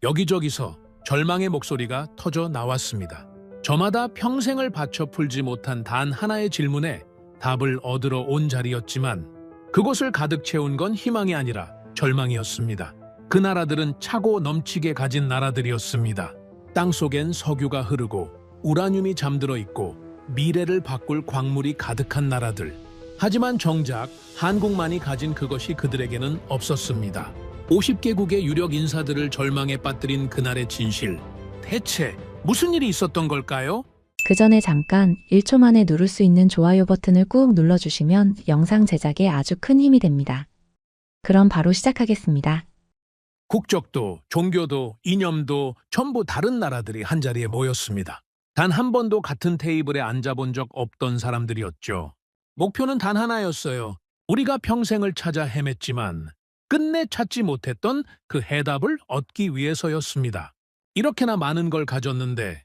여기저기서 절망의 목소리가 터져 나왔습니다. 저마다 평생을 바쳐 풀지 못한 단 하나의 질문에 답을 얻으러 온 자리였지만 그곳을 가득 채운 건 희망이 아니라 절망이었습니다. 그 나라들은 차고 넘치게 가진 나라들이었습니다. 땅속엔 석유가 흐르고 우라늄이 잠들어 있고 미래를 바꿀 광물이 가득한 나라들. 하지만 정작 한국만이 가진 그것이 그들에게는 없었습니다. 50개국의 유력 인사들을 절망에 빠뜨린 그날의 진실. 대체 무슨 일이 있었던 걸까요? 그 전에 잠깐 1초 만에 누를 수 있는 좋아요 버튼을 꾹 눌러주시면 영상 제작에 아주 큰 힘이 됩니다. 그럼 바로 시작하겠습니다. 국적도, 종교도, 이념도 전부 다른 나라들이 한자리에 모였습니다. 단 한 번도 같은 테이블에 앉아본 적 없던 사람들이었죠. 목표는 단 하나였어요. 우리가 평생을 찾아 헤맸지만 끝내 찾지 못했던 그 해답을 얻기 위해서였습니다. 이렇게나 많은 걸 가졌는데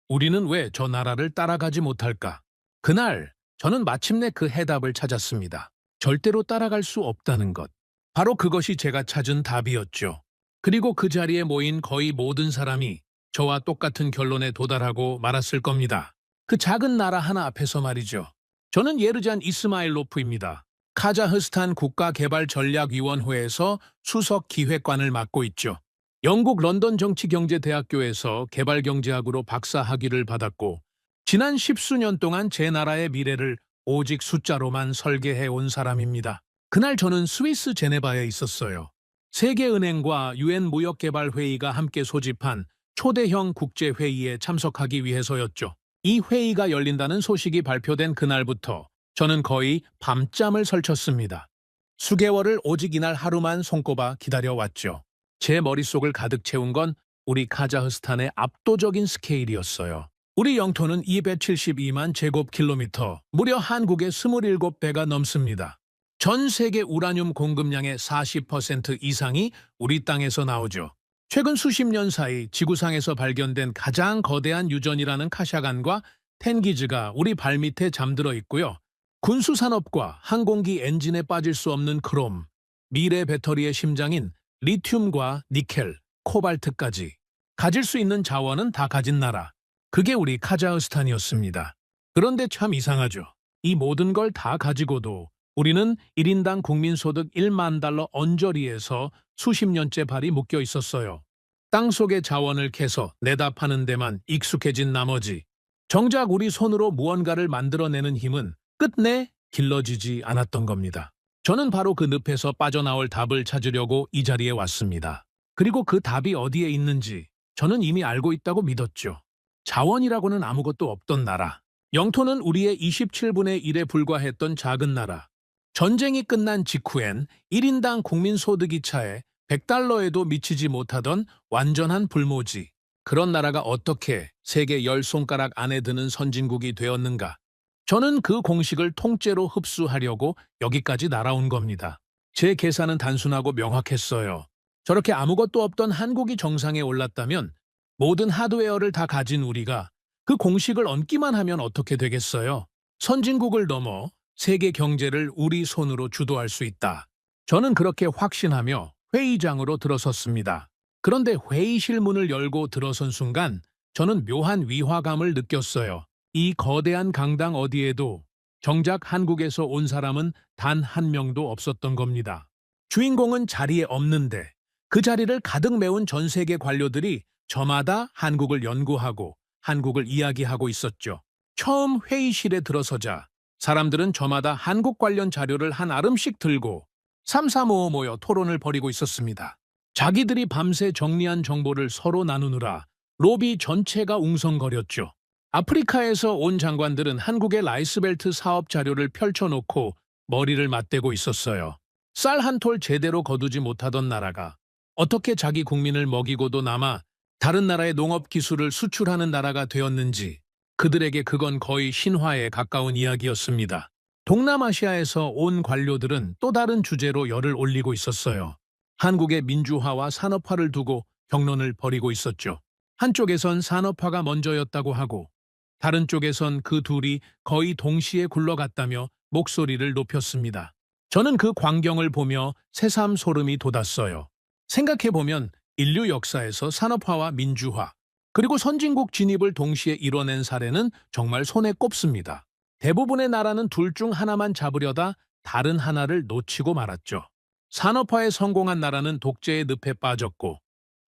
우리는 왜 저 나라를 따라가지 못할까? 그날 저는 마침내 그 해답을 찾았습니다. 절대로 따라갈 수 없다는 것. 바로 그것이 제가 찾은 답이었죠. 그리고 그 자리에 모인 거의 모든 사람이 저와 똑같은 결론에 도달하고 말았을 겁니다. 그 작은 나라 하나 앞에서 말이죠. 저는 예르잔 이스마일로프입니다. 카자흐스탄 국가개발전략위원회에서 수석 기획관을 맡고 있죠. 영국 런던 정치경제대학교에서 개발경제학으로 박사 학위를 받았고 지난 10수년 동안 제 나라의 미래를 오직 숫자로만 설계해온 사람입니다. 그날 저는 스위스 제네바에 있었어요. 세계은행과 유엔 무역개발회의가 함께 소집한 초대형 국제회의에 참석하기 위해서였죠. 이 회의가 열린다는 소식이 발표된 그날부터 저는 거의 밤잠을 설쳤습니다. 수개월을 오직 이날 하루만 손꼽아 기다려왔죠. 제 머릿속을 가득 채운 건 우리 카자흐스탄의 압도적인 스케일이었어요. 우리 영토는 272만 제곱킬로미터, 무려 한국의 27배가 넘습니다. 전 세계 우라늄 공급량의 40% 이상이 우리 땅에서 나오죠. 최근 수십 년 사이 지구상에서 발견된 가장 거대한 유전이라는 카샤간과 텐기즈가 우리 발밑에 잠들어 있고요. 군수산업과 항공기 엔진에 빠질 수 없는 크롬, 미래 배터리의 심장인 리튬과 니켈, 코발트까지 가질 수 있는 자원은 다 가진 나라. 그게 우리 카자흐스탄이었습니다. 그런데 참 이상하죠. 이 모든 걸 다 가지고도 우리는 1인당 국민소득 1만 달러 언저리에서 수십 년째 발이 묶여 있었어요. 땅속의 자원을 캐서 내다 파는 데만 익숙해진 나머지 정작 우리 손으로 무언가를 만들어내는 힘은 끝내 길러지지 않았던 겁니다. 저는 바로 그 늪에서 빠져나올 답을 찾으려고 이 자리에 왔습니다. 그리고 그 답이 어디에 있는지 저는 이미 알고 있다고 믿었죠. 자원이라고는 아무것도 없던 나라. 영토는 우리의 27분의 1에 불과했던 작은 나라. 전쟁이 끝난 직후엔 1인당 국민소득이 차에 100달러에도 미치지 못하던 완전한 불모지. 그런 나라가 어떻게 세계 10손가락 안에 드는 선진국이 되었는가? 저는 그 공식을 통째로 흡수하려고 여기까지 날아온 겁니다. 제 계산은 단순하고 명확했어요. 저렇게 아무것도 없던 한국이 정상에 올랐다면 모든 하드웨어를 다 가진 우리가 그 공식을 얹기만 하면 어떻게 되겠어요? 선진국을 넘어 세계 경제를 우리 손으로 주도할 수 있다. 저는 그렇게 확신하며 회의장으로 들어섰습니다. 그런데 회의실 문을 열고 들어선 순간 저는 묘한 위화감을 느꼈어요. 이 거대한 강당 어디에도 정작 한국에서 온 사람은 단 한 명도 없었던 겁니다. 주인공은 자리에 없는데 그 자리를 가득 메운 전 세계 관료들이 저마다 한국을 연구하고 한국을 이야기하고 있었죠. 처음 회의실에 들어서자 사람들은 저마다 한국 관련 자료를 한 아름씩 들고 삼삼오오 모여 토론을 벌이고 있었습니다. 자기들이 밤새 정리한 정보를 서로 나누느라 로비 전체가 웅성거렸죠. 아프리카에서 온 장관들은 한국의 라이스벨트 사업 자료를 펼쳐놓고 머리를 맞대고 있었어요. 쌀 한 톨 제대로 거두지 못하던 나라가 어떻게 자기 국민을 먹이고도 남아 다른 나라의 농업 기술을 수출하는 나라가 되었는지 그들에게 그건 거의 신화에 가까운 이야기였습니다. 동남아시아에서 온 관료들은 또 다른 주제로 열을 올리고 있었어요. 한국의 민주화와 산업화를 두고 경론을 벌이고 있었죠. 한쪽에선 산업화가 먼저였다고 하고 다른 쪽에선 그 둘이 거의 동시에 굴러갔다며 목소리를 높였습니다. 저는 그 광경을 보며 새삼 소름이 돋았어요. 생각해보면 인류 역사에서 산업화와 민주화, 그리고 선진국 진입을 동시에 이뤄낸 사례는 정말 손에 꼽습니다. 대부분의 나라는 둘 중 하나만 잡으려다 다른 하나를 놓치고 말았죠. 산업화에 성공한 나라는 독재의 늪에 빠졌고,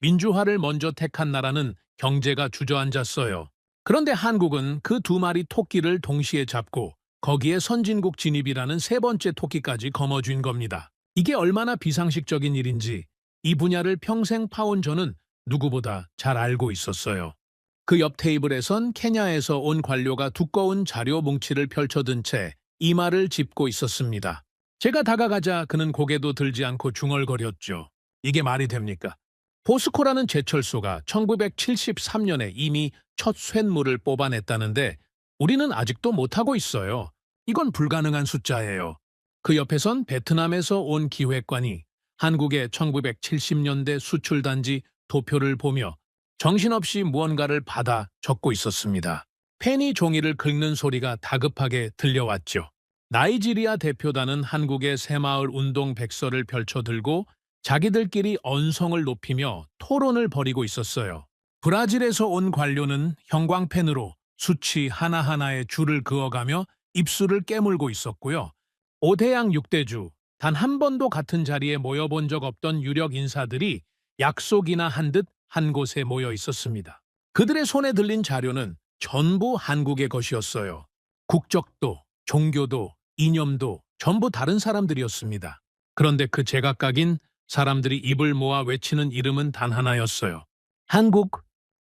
민주화를 먼저 택한 나라는 경제가 주저앉았어요. 그런데 한국은 그 두 마리 토끼를 동시에 잡고 거기에 선진국 진입이라는 세 번째 토끼까지 거머쥔 겁니다. 이게 얼마나 비상식적인 일인지 이 분야를 평생 파온 저는 누구보다 잘 알고 있었어요. 그 옆 테이블에선 케냐에서 온 관료가 두꺼운 자료 뭉치를 펼쳐든 채 이마를 짚고 있었습니다. 제가 다가가자 그는 고개도 들지 않고 중얼거렸죠. 이게 말이 됩니까? 포스코라는 제철소가 1973년에 이미 첫 쇳물을 뽑아냈다는데 우리는 아직도 못하고 있어요. 이건 불가능한 숫자예요. 그 옆에선 베트남에서 온 기획관이 한국의 1970년대 수출단지 도표를 보며 정신없이 무언가를 받아 적고 있었습니다. 펜이 종이를 긁는 소리가 다급하게 들려왔죠. 나이지리아 대표단은 한국의 새마을 운동 백서를 펼쳐들고 자기들끼리 언성을 높이며 토론을 벌이고 있었어요. 브라질에서 온 관료는 형광펜으로 수치 하나하나에 줄을 그어가며 입술을 깨물고 있었고요. 5대양 6대주, 단 한 번도 같은 자리에 모여본 적 없던 유력 인사들이 약속이나 한 듯 한 곳에 모여 있었습니다. 그들의 손에 들린 자료는 전부 한국의 것이었어요. 국적도, 종교도, 이념도 전부 다른 사람들이었습니다. 그런데 그 제각각인 사람들이 입을 모아 외치는 이름은 단 하나였어요. 한국,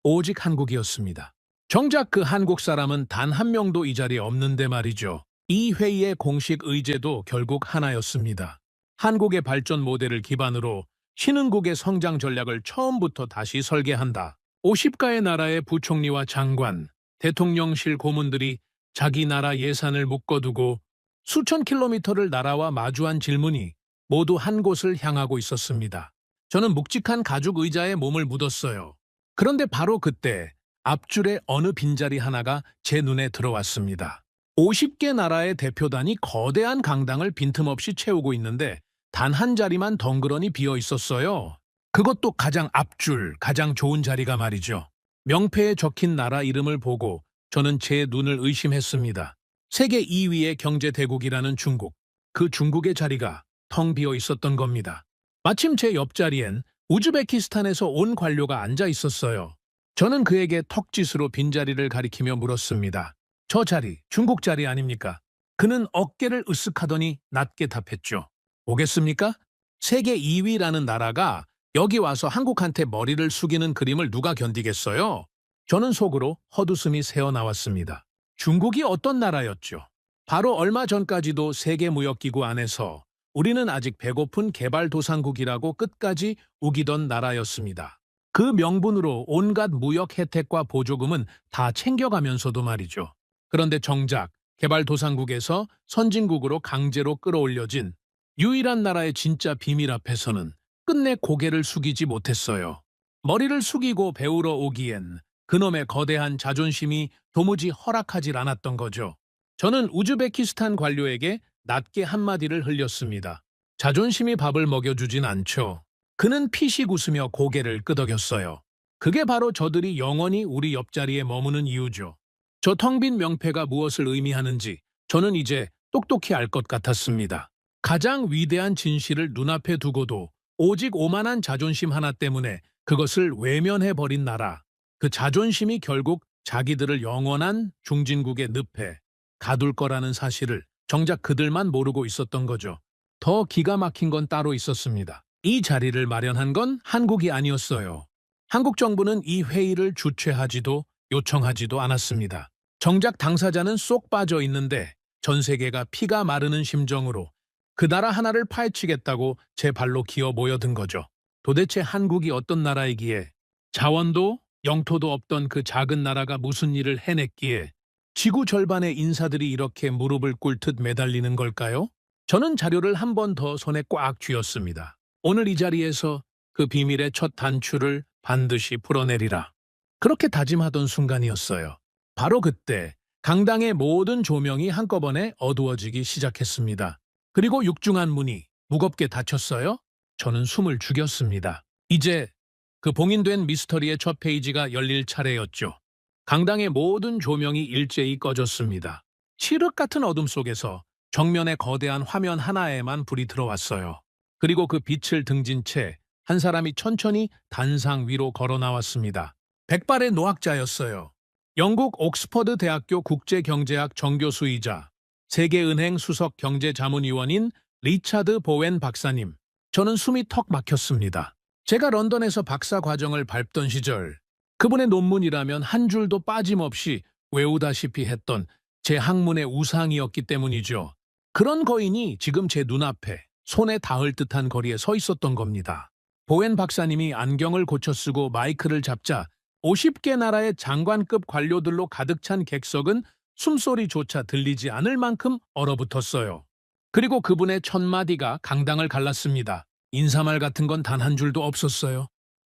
오직 한국이었습니다. 정작 그 한국 사람은 단 한 명도 이 자리에 없는데 말이죠. 이 회의의 공식 의제도 결국 하나였습니다. 한국의 발전 모델을 기반으로 신흥국의 성장 전략을 처음부터 다시 설계한다. 50가의 나라의 부총리와 장관, 대통령실 고문들이 자기 나라 예산을 묶어두고 수천 킬로미터를 날아와 마주한 질문이 모두 한 곳을 향하고 있었습니다. 저는 묵직한 가죽 의자에 몸을 묻었어요. 그런데 바로 그때 앞줄에 어느 빈자리 하나가 제 눈에 들어왔습니다. 50개 나라의 대표단이 거대한 강당을 빈틈없이 채우고 있는데 단 한 자리만 덩그러니 비어 있었어요. 그것도 가장 앞줄, 가장 좋은 자리가 말이죠. 명패에 적힌 나라 이름을 보고 저는 제 눈을 의심했습니다. 세계 2위의 경제 대국이라는 중국, 그 중국의 자리가 텅 비어 있었던 겁니다. 마침 제 옆자리엔 우즈베키스탄에서 온 관료가 앉아 있었어요. 저는 그에게 턱짓으로 빈자리를 가리키며 물었습니다. 저 자리, 중국 자리 아닙니까? 그는 어깨를 으쓱하더니 낮게 답했죠. 오겠습니까? 세계 2위라는 나라가 여기 와서 한국한테 머리를 숙이는 그림을 누가 견디겠어요? 저는 속으로 헛웃음이 새어나왔습니다. 중국이 어떤 나라였죠? 바로 얼마 전까지도 세계무역기구 안에서 우리는 아직 배고픈 개발도상국이라고 끝까지 우기던 나라였습니다. 그 명분으로 온갖 무역 혜택과 보조금은 다 챙겨가면서도 말이죠. 그런데 정작 개발도상국에서 선진국으로 강제로 끌어올려진 유일한 나라의 진짜 비밀 앞에서는 끝내 고개를 숙이지 못했어요. 머리를 숙이고 배우러 오기엔 그놈의 거대한 자존심이 도무지 허락하질 않았던 거죠. 저는 우즈베키스탄 관료에게 낮게 한마디를 흘렸습니다. 자존심이 밥을 먹여주진 않죠. 그는 피식 웃으며 고개를 끄덕였어요. 그게 바로 저들이 영원히 우리 옆자리에 머무는 이유죠. 저 텅 빈 명패가 무엇을 의미하는지 저는 이제 똑똑히 알 것 같았습니다. 가장 위대한 진실을 눈앞에 두고도 오직 오만한 자존심 하나 때문에 그것을 외면해버린 나라. 그 자존심이 결국 자기들을 영원한 중진국의 늪에 가둘 거라는 사실을 정작 그들만 모르고 있었던 거죠. 더 기가 막힌 건 따로 있었습니다. 이 자리를 마련한 건 한국이 아니었어요. 한국 정부는 이 회의를 주최하지도 요청하지도 않았습니다. 정작 당사자는 쏙 빠져 있는데 전 세계가 피가 마르는 심정으로 그 나라 하나를 파헤치겠다고 제 발로 기어 모여든 거죠. 도대체 한국이 어떤 나라이기에 자원도 영토도 없던 그 작은 나라가 무슨 일을 해냈기에 지구 절반의 인사들이 이렇게 무릎을 꿇듯 매달리는 걸까요? 저는 자료를 한 번 더 손에 꽉 쥐었습니다. 오늘 이 자리에서 그 비밀의 첫 단추를 반드시 풀어내리라. 그렇게 다짐하던 순간이었어요. 바로 그때 강당의 모든 조명이 한꺼번에 어두워지기 시작했습니다. 그리고 육중한 문이 무겁게 닫혔어요. 저는 숨을 죽였습니다. 이제 그 봉인된 미스터리의 첫 페이지가 열릴 차례였죠. 강당의 모든 조명이 일제히 꺼졌습니다. 칠흑 같은 어둠 속에서 정면에 거대한 화면 하나에만 불이 들어왔어요. 그리고 그 빛을 등진 채 한 사람이 천천히 단상 위로 걸어 나왔습니다. 백발의 노학자였어요. 영국 옥스퍼드 대학교 국제경제학 정교수이자 세계은행 수석 경제자문위원인 리차드 보웬 박사님. 저는 숨이 턱 막혔습니다. 제가 런던에서 박사 과정을 밟던 시절 그분의 논문이라면 한 줄도 빠짐없이 외우다시피 했던 제 학문의 우상이었기 때문이죠. 그런 거인이 지금 제 눈앞에 손에 닿을 듯한 거리에 서 있었던 겁니다. 보웬 박사님이 안경을 고쳐 쓰고 마이크를 잡자 50개 나라의 장관급 관료들로 가득 찬 객석은 숨소리조차 들리지 않을 만큼 얼어붙었어요. 그리고 그분의 첫 마디가 강당을 갈랐습니다. 인사말 같은 건 단 한 줄도 없었어요.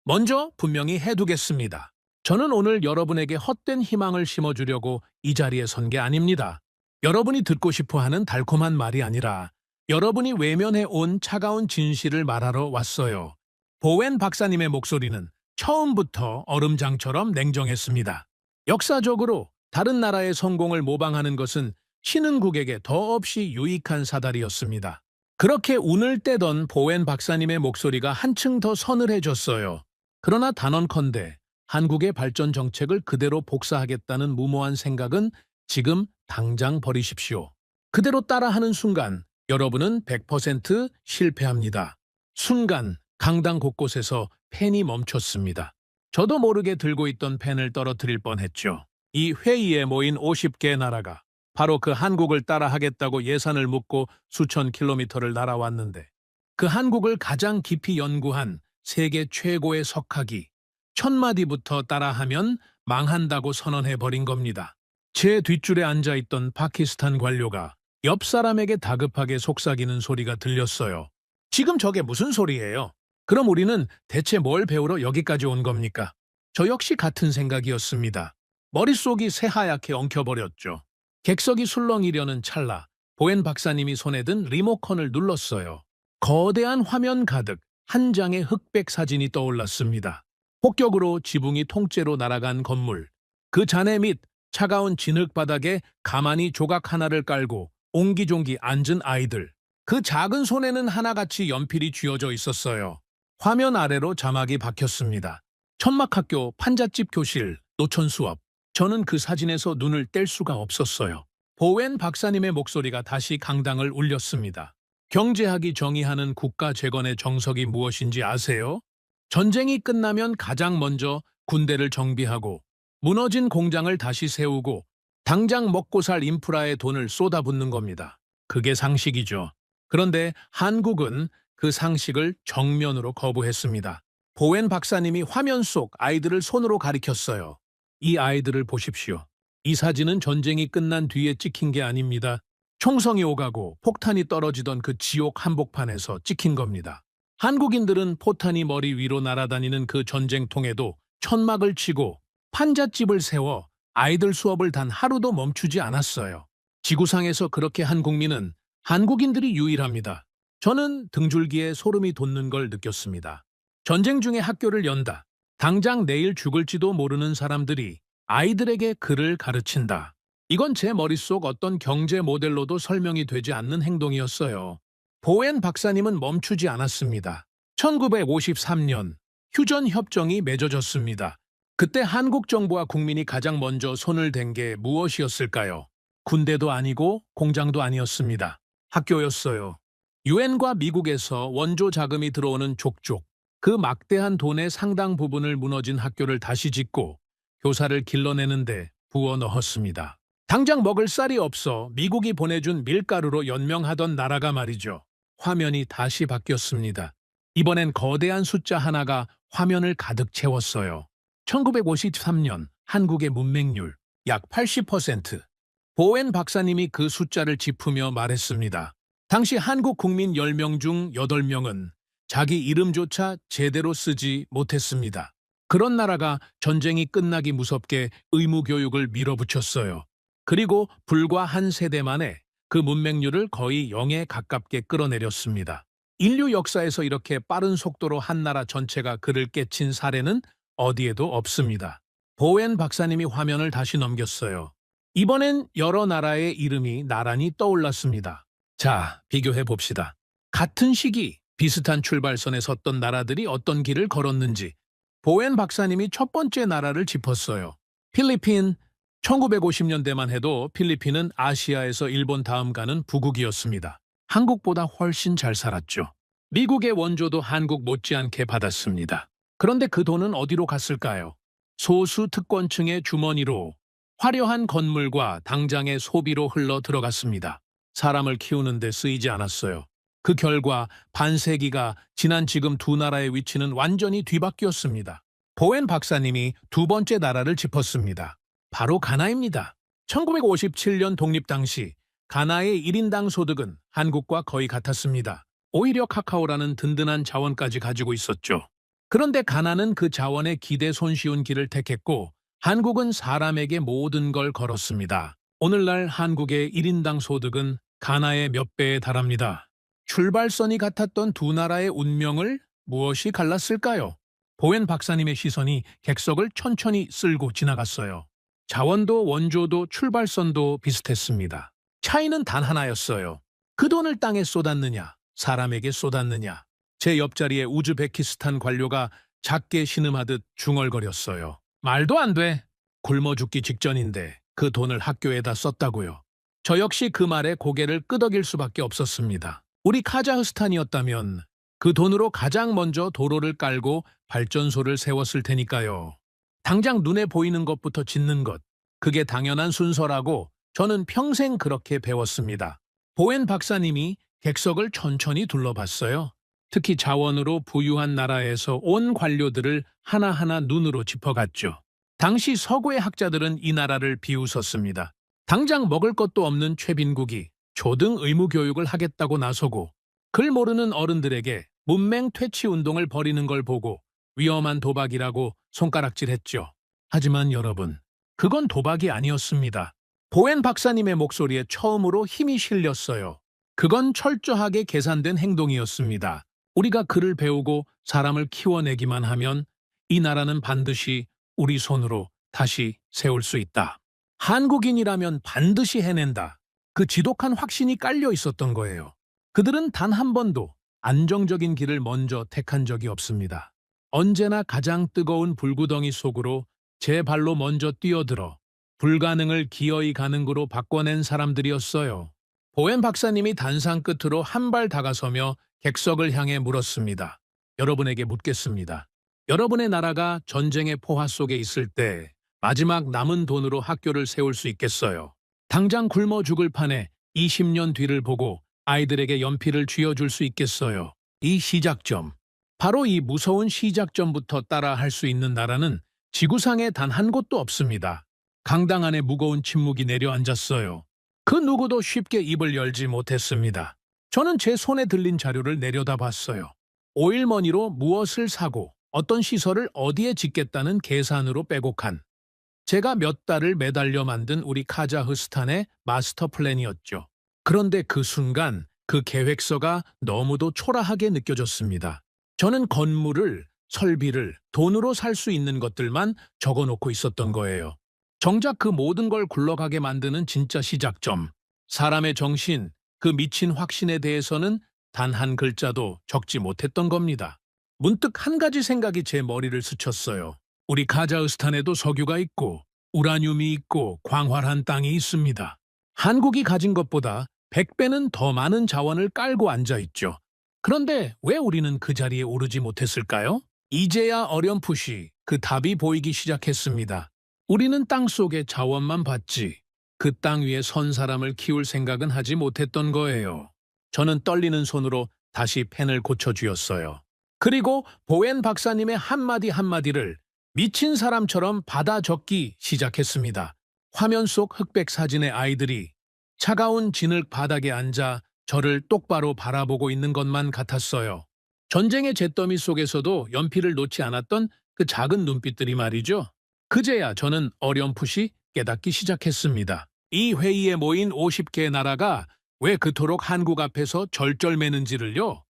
먼저 분명히 해두겠습니다. 저는 오늘 여러분에게 헛된 희망을 심어주려고 이 자리에 선 게 아닙니다. 여러분이 듣고 싶어 하는 달콤한 말이 아니라 여러분이 외면해 온 차가운 진실을 말하러 왔어요. 보웬 박사님의 목소리는 처음부터 얼음장처럼 냉정했습니다. 역사적으로 다른 나라의 성공을 모방하는 것은 신흥국에게 더없이 유익한 사달이었습니다. 그렇게 운을 떼던 보웬 박사님의 목소리가 한층 더 서늘해졌어요. 그러나 단언컨대 한국의 발전 정책을 그대로 복사하겠다는 무모한 생각은 지금 당장 버리십시오. 그대로 따라하는 순간 여러분은 100% 실패합니다. 순간 강당 곳곳에서 펜이 멈췄습니다. 저도 모르게 들고 있던 펜을 떨어뜨릴 뻔했죠. 이 회의에 모인 50개 나라가 바로 그 한국을 따라하겠다고 예산을 묻고 수천 킬로미터를 날아왔는데 그 한국을 가장 깊이 연구한 세계 최고의 석학이 첫 마디부터 따라하면 망한다고 선언해버린 겁니다. 제 뒷줄에 앉아있던 파키스탄 관료가 옆 사람에게 다급하게 속삭이는 소리가 들렸어요. 지금 저게 무슨 소리예요? 그럼 우리는 대체 뭘 배우러 여기까지 온 겁니까? 저 역시 같은 생각이었습니다. 머릿속이 새하얗게 엉켜버렸죠. 객석이 술렁이려는 찰나 보웬 박사님이 손에 든 리모컨을 눌렀어요. 거대한 화면 가득 한 장의 흑백 사진이 떠올랐습니다. 폭격으로 지붕이 통째로 날아간 건물, 그 잔해 밑 차가운 진흙 바닥에 가만히 조각 하나를 깔고 옹기종기 앉은 아이들. 그 작은 손에는 하나같이 연필이 쥐어져 있었어요. 화면 아래로 자막이 박혔습니다. 천막학교, 판잣집 교실, 노천 수업. 저는 그 사진에서 눈을 뗄 수가 없었어요. 보웬 박사님의 목소리가 다시 강당을 울렸습니다. 경제학이 정의하는 국가 재건의 정석이 무엇인지 아세요? 전쟁이 끝나면 가장 먼저 군대를 정비하고 무너진 공장을 다시 세우고 당장 먹고 살 인프라에 돈을 쏟아붓는 겁니다. 그게 상식이죠. 그런데 한국은 그 상식을 정면으로 거부했습니다. 보웬 박사님이 화면 속 아이들을 손으로 가리켰어요. 이 아이들을 보십시오. 이 사진은 전쟁이 끝난 뒤에 찍힌 게 아닙니다. 총성이 오가고 폭탄이 떨어지던 그 지옥 한복판에서 찍힌 겁니다. 한국인들은 포탄이 머리 위로 날아다니는 그 전쟁통에도 천막을 치고 판잣집을 세워 아이들 수업을 단 하루도 멈추지 않았어요. 지구상에서 그렇게 한 국민은 한국인들이 유일합니다. 저는 등줄기에 소름이 돋는 걸 느꼈습니다. 전쟁 중에 학교를 연다. 당장 내일 죽을지도 모르는 사람들이 아이들에게 글을 가르친다. 이건 제 머릿속 어떤 경제 모델로도 설명이 되지 않는 행동이었어요. 보웬 박사님은 멈추지 않았습니다. 1953년 휴전 협정이 맺어졌습니다. 그때 한국 정부와 국민이 가장 먼저 손을 댄 게 무엇이었을까요? 군대도 아니고 공장도 아니었습니다. 학교였어요. 유엔과 미국에서 원조 자금이 들어오는 족족, 그 막대한 돈의 상당 부분을 무너진 학교를 다시 짓고 교사를 길러내는데 부어 넣었습니다. 당장 먹을 쌀이 없어 미국이 보내준 밀가루로 연명하던 나라가 말이죠. 화면이 다시 바뀌었습니다. 이번엔 거대한 숫자 하나가 화면을 가득 채웠어요. 1953년 한국의 문맹률 약 80%. 보웬 박사님이 그 숫자를 짚으며 말했습니다. 당시 한국 국민 10명 중 8명은 자기 이름조차 제대로 쓰지 못했습니다. 그런 나라가 전쟁이 끝나기 무섭게 의무교육을 밀어붙였어요. 그리고 불과 한 세대 만에 그 문맹률을 거의 0에 가깝게 끌어내렸습니다. 인류 역사에서 이렇게 빠른 속도로 한 나라 전체가 그를 깨친 사례는 어디에도 없습니다. 보웬 박사님이 화면을 다시 넘겼어요. 이번엔 여러 나라의 이름이 나란히 떠올랐습니다. 자, 비교해 봅시다. 같은 시기 비슷한 출발선에 섰던 나라들이 어떤 길을 걸었는지 보웬 박사님이 첫 번째 나라를 짚었어요. 필리핀. 1950년대만 해도 필리핀은 아시아에서 일본 다음 가는 부국이었습니다. 한국보다 훨씬 잘 살았죠. 미국의 원조도 한국 못지않게 받았습니다. 그런데 그 돈은 어디로 갔을까요? 소수 특권층의 주머니로, 화려한 건물과 당장의 소비로 흘러 들어갔습니다. 사람을 키우는 데 쓰이지 않았어요. 그 결과 반세기가 지난 지금 두 나라의 위치는 완전히 뒤바뀌었습니다. 보웬 박사님이 두 번째 나라를 짚었습니다. 바로 가나입니다. 1957년 독립 당시 가나의 1인당 소득은 한국과 거의 같았습니다. 오히려 카카오라는 든든한 자원까지 가지고 있었죠. 그런데 가나는 그 자원에 기대 손쉬운 길을 택했고 한국은 사람에게 모든 걸 걸었습니다. 오늘날 한국의 1인당 소득은 가나의 몇 배에 달합니다. 출발선이 같았던 두 나라의 운명을 무엇이 갈랐을까요? 보웬 박사님의 시선이 객석을 천천히 쓸고 지나갔어요. 자원도 원조도 출발선도 비슷했습니다. 차이는 단 하나였어요. 그 돈을 땅에 쏟았느냐, 사람에게 쏟았느냐. 제 옆자리에 우즈베키스탄 관료가 작게 신음하듯 중얼거렸어요. 말도 안 돼. 굶어 죽기 직전인데 그 돈을 학교에다 썼다고요. 저 역시 그 말에 고개를 끄덕일 수밖에 없었습니다. 우리 카자흐스탄이었다면 그 돈으로 가장 먼저 도로를 깔고 발전소를 세웠을 테니까요. 당장 눈에 보이는 것부터 짓는 것, 그게 당연한 순서라고 저는 평생 그렇게 배웠습니다. 보웬 박사님이 객석을 천천히 둘러봤어요. 특히 자원으로 부유한 나라에서 온 관료들을 하나하나 눈으로 짚어갔죠. 당시 서구의 학자들은 이 나라를 비웃었습니다. 당장 먹을 것도 없는 최빈국이 초등 의무 교육을 하겠다고 나서고 글 모르는 어른들에게 문맹 퇴치 운동을 벌이는 걸 보고 위험한 도박이라고 손가락질했죠. 하지만 여러분, 그건 도박이 아니었습니다. 보웬 박사님의 목소리에 처음으로 힘이 실렸어요. 그건 철저하게 계산된 행동이었습니다. 우리가 글을 배우고 사람을 키워내기만 하면 이 나라는 반드시 우리 손으로 다시 세울 수 있다. 한국인이라면 반드시 해낸다. 그 지독한 확신이 깔려 있었던 거예요. 그들은 단 한 번도 안정적인 길을 먼저 택한 적이 없습니다. 언제나 가장 뜨거운 불구덩이 속으로 제 발로 먼저 뛰어들어 불가능을 기어이 가능으로 바꿔낸 사람들이었어요. 보웬 박사님이 단상 끝으로 한 발 다가서며 객석을 향해 물었습니다. 여러분에게 묻겠습니다. 여러분의 나라가 전쟁의 포화 속에 있을 때 마지막 남은 돈으로 학교를 세울 수 있겠어요? 당장 굶어 죽을 판에 20년 뒤를 보고 아이들에게 연필을 쥐어줄 수 있겠어요? 이 시작점, 바로 이 무서운 시작점부터 따라 할 수 있는 나라는 지구상에 단 한 곳도 없습니다. 강당 안에 무거운 침묵이 내려앉았어요. 그 누구도 쉽게 입을 열지 못했습니다. 저는 제 손에 들린 자료를 내려다봤어요. 오일머니로 무엇을 사고 어떤 시설을 어디에 짓겠다는 계산으로 빼곡한 제가 몇 달을 매달려 만든 우리 카자흐스탄의 마스터 플랜이었죠. 그런데 그 순간 그 계획서가 너무도 초라하게 느껴졌습니다. 저는 건물을, 설비를 돈으로 살 수 있는 것들만 적어놓고 있었던 거예요. 정작 그 모든 걸 굴러가게 만드는 진짜 시작점, 사람의 정신, 그 미친 확신에 대해서는 단 한 글자도 적지 못했던 겁니다. 문득 한 가지 생각이 제 머리를 스쳤어요. 우리 카자흐스탄에도 석유가 있고 우라늄이 있고 광활한 땅이 있습니다. 한국이 가진 것보다 100배는 더 많은 자원을 깔고 앉아있죠. 그런데 왜 우리는 그 자리에 오르지 못했을까요? 이제야 어렴풋이 그 답이 보이기 시작했습니다. 우리는 땅속의 자원만 봤지 그 땅 위에 선 사람을 키울 생각은 하지 못했던 거예요. 저는 떨리는 손으로 다시 펜을 고쳐주었어요. 그리고 보웬 박사님의 한마디 한마디를 미친 사람처럼 받아 적기 시작했습니다. 화면 속 흑백 사진의 아이들이 차가운 진흙 바닥에 앉아 저를 똑바로 바라보고 있는 것만 같았어요. 전쟁의 잿더미 속에서도 연필을 놓지 않았던 그 작은 눈빛들이 말이죠. 그제야 저는 어렴풋이 깨닫기 시작했습니다. 이 회의에 모인 50개의 나라가 왜 그토록 한국 앞에서 절절매는지를요.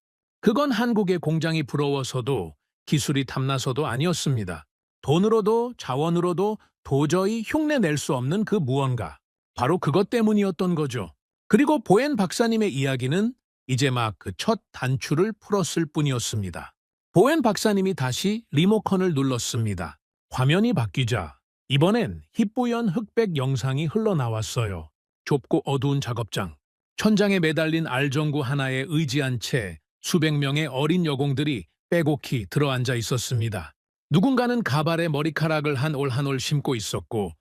그건 한국의 공장이 부러워서도 기술이 탐나서도 아니었습니다. 돈으로도 자원으로도 도저히 흉내낼 수 없는 그 무언가. 바로 그것 때문이었던 거죠. 그리고 보엔 박사님의 이야기는 이제 막 그 첫 단추를 풀었을 뿐이었습니다. 보엔 박사님이 다시 리모컨을 눌렀습니다. 화면이 바뀌자 이번엔 희뿌연 흑백 영상이 흘러나왔어요. 좁고 어두운 작업장. 천장에 매달린 알전구 하나에 의지한 채 수백 명의 어린 여공들이 빼곡히 들어앉아 있었습니다. 누군가는 가발에 머리카락을 한 올 한 올 심고 있었고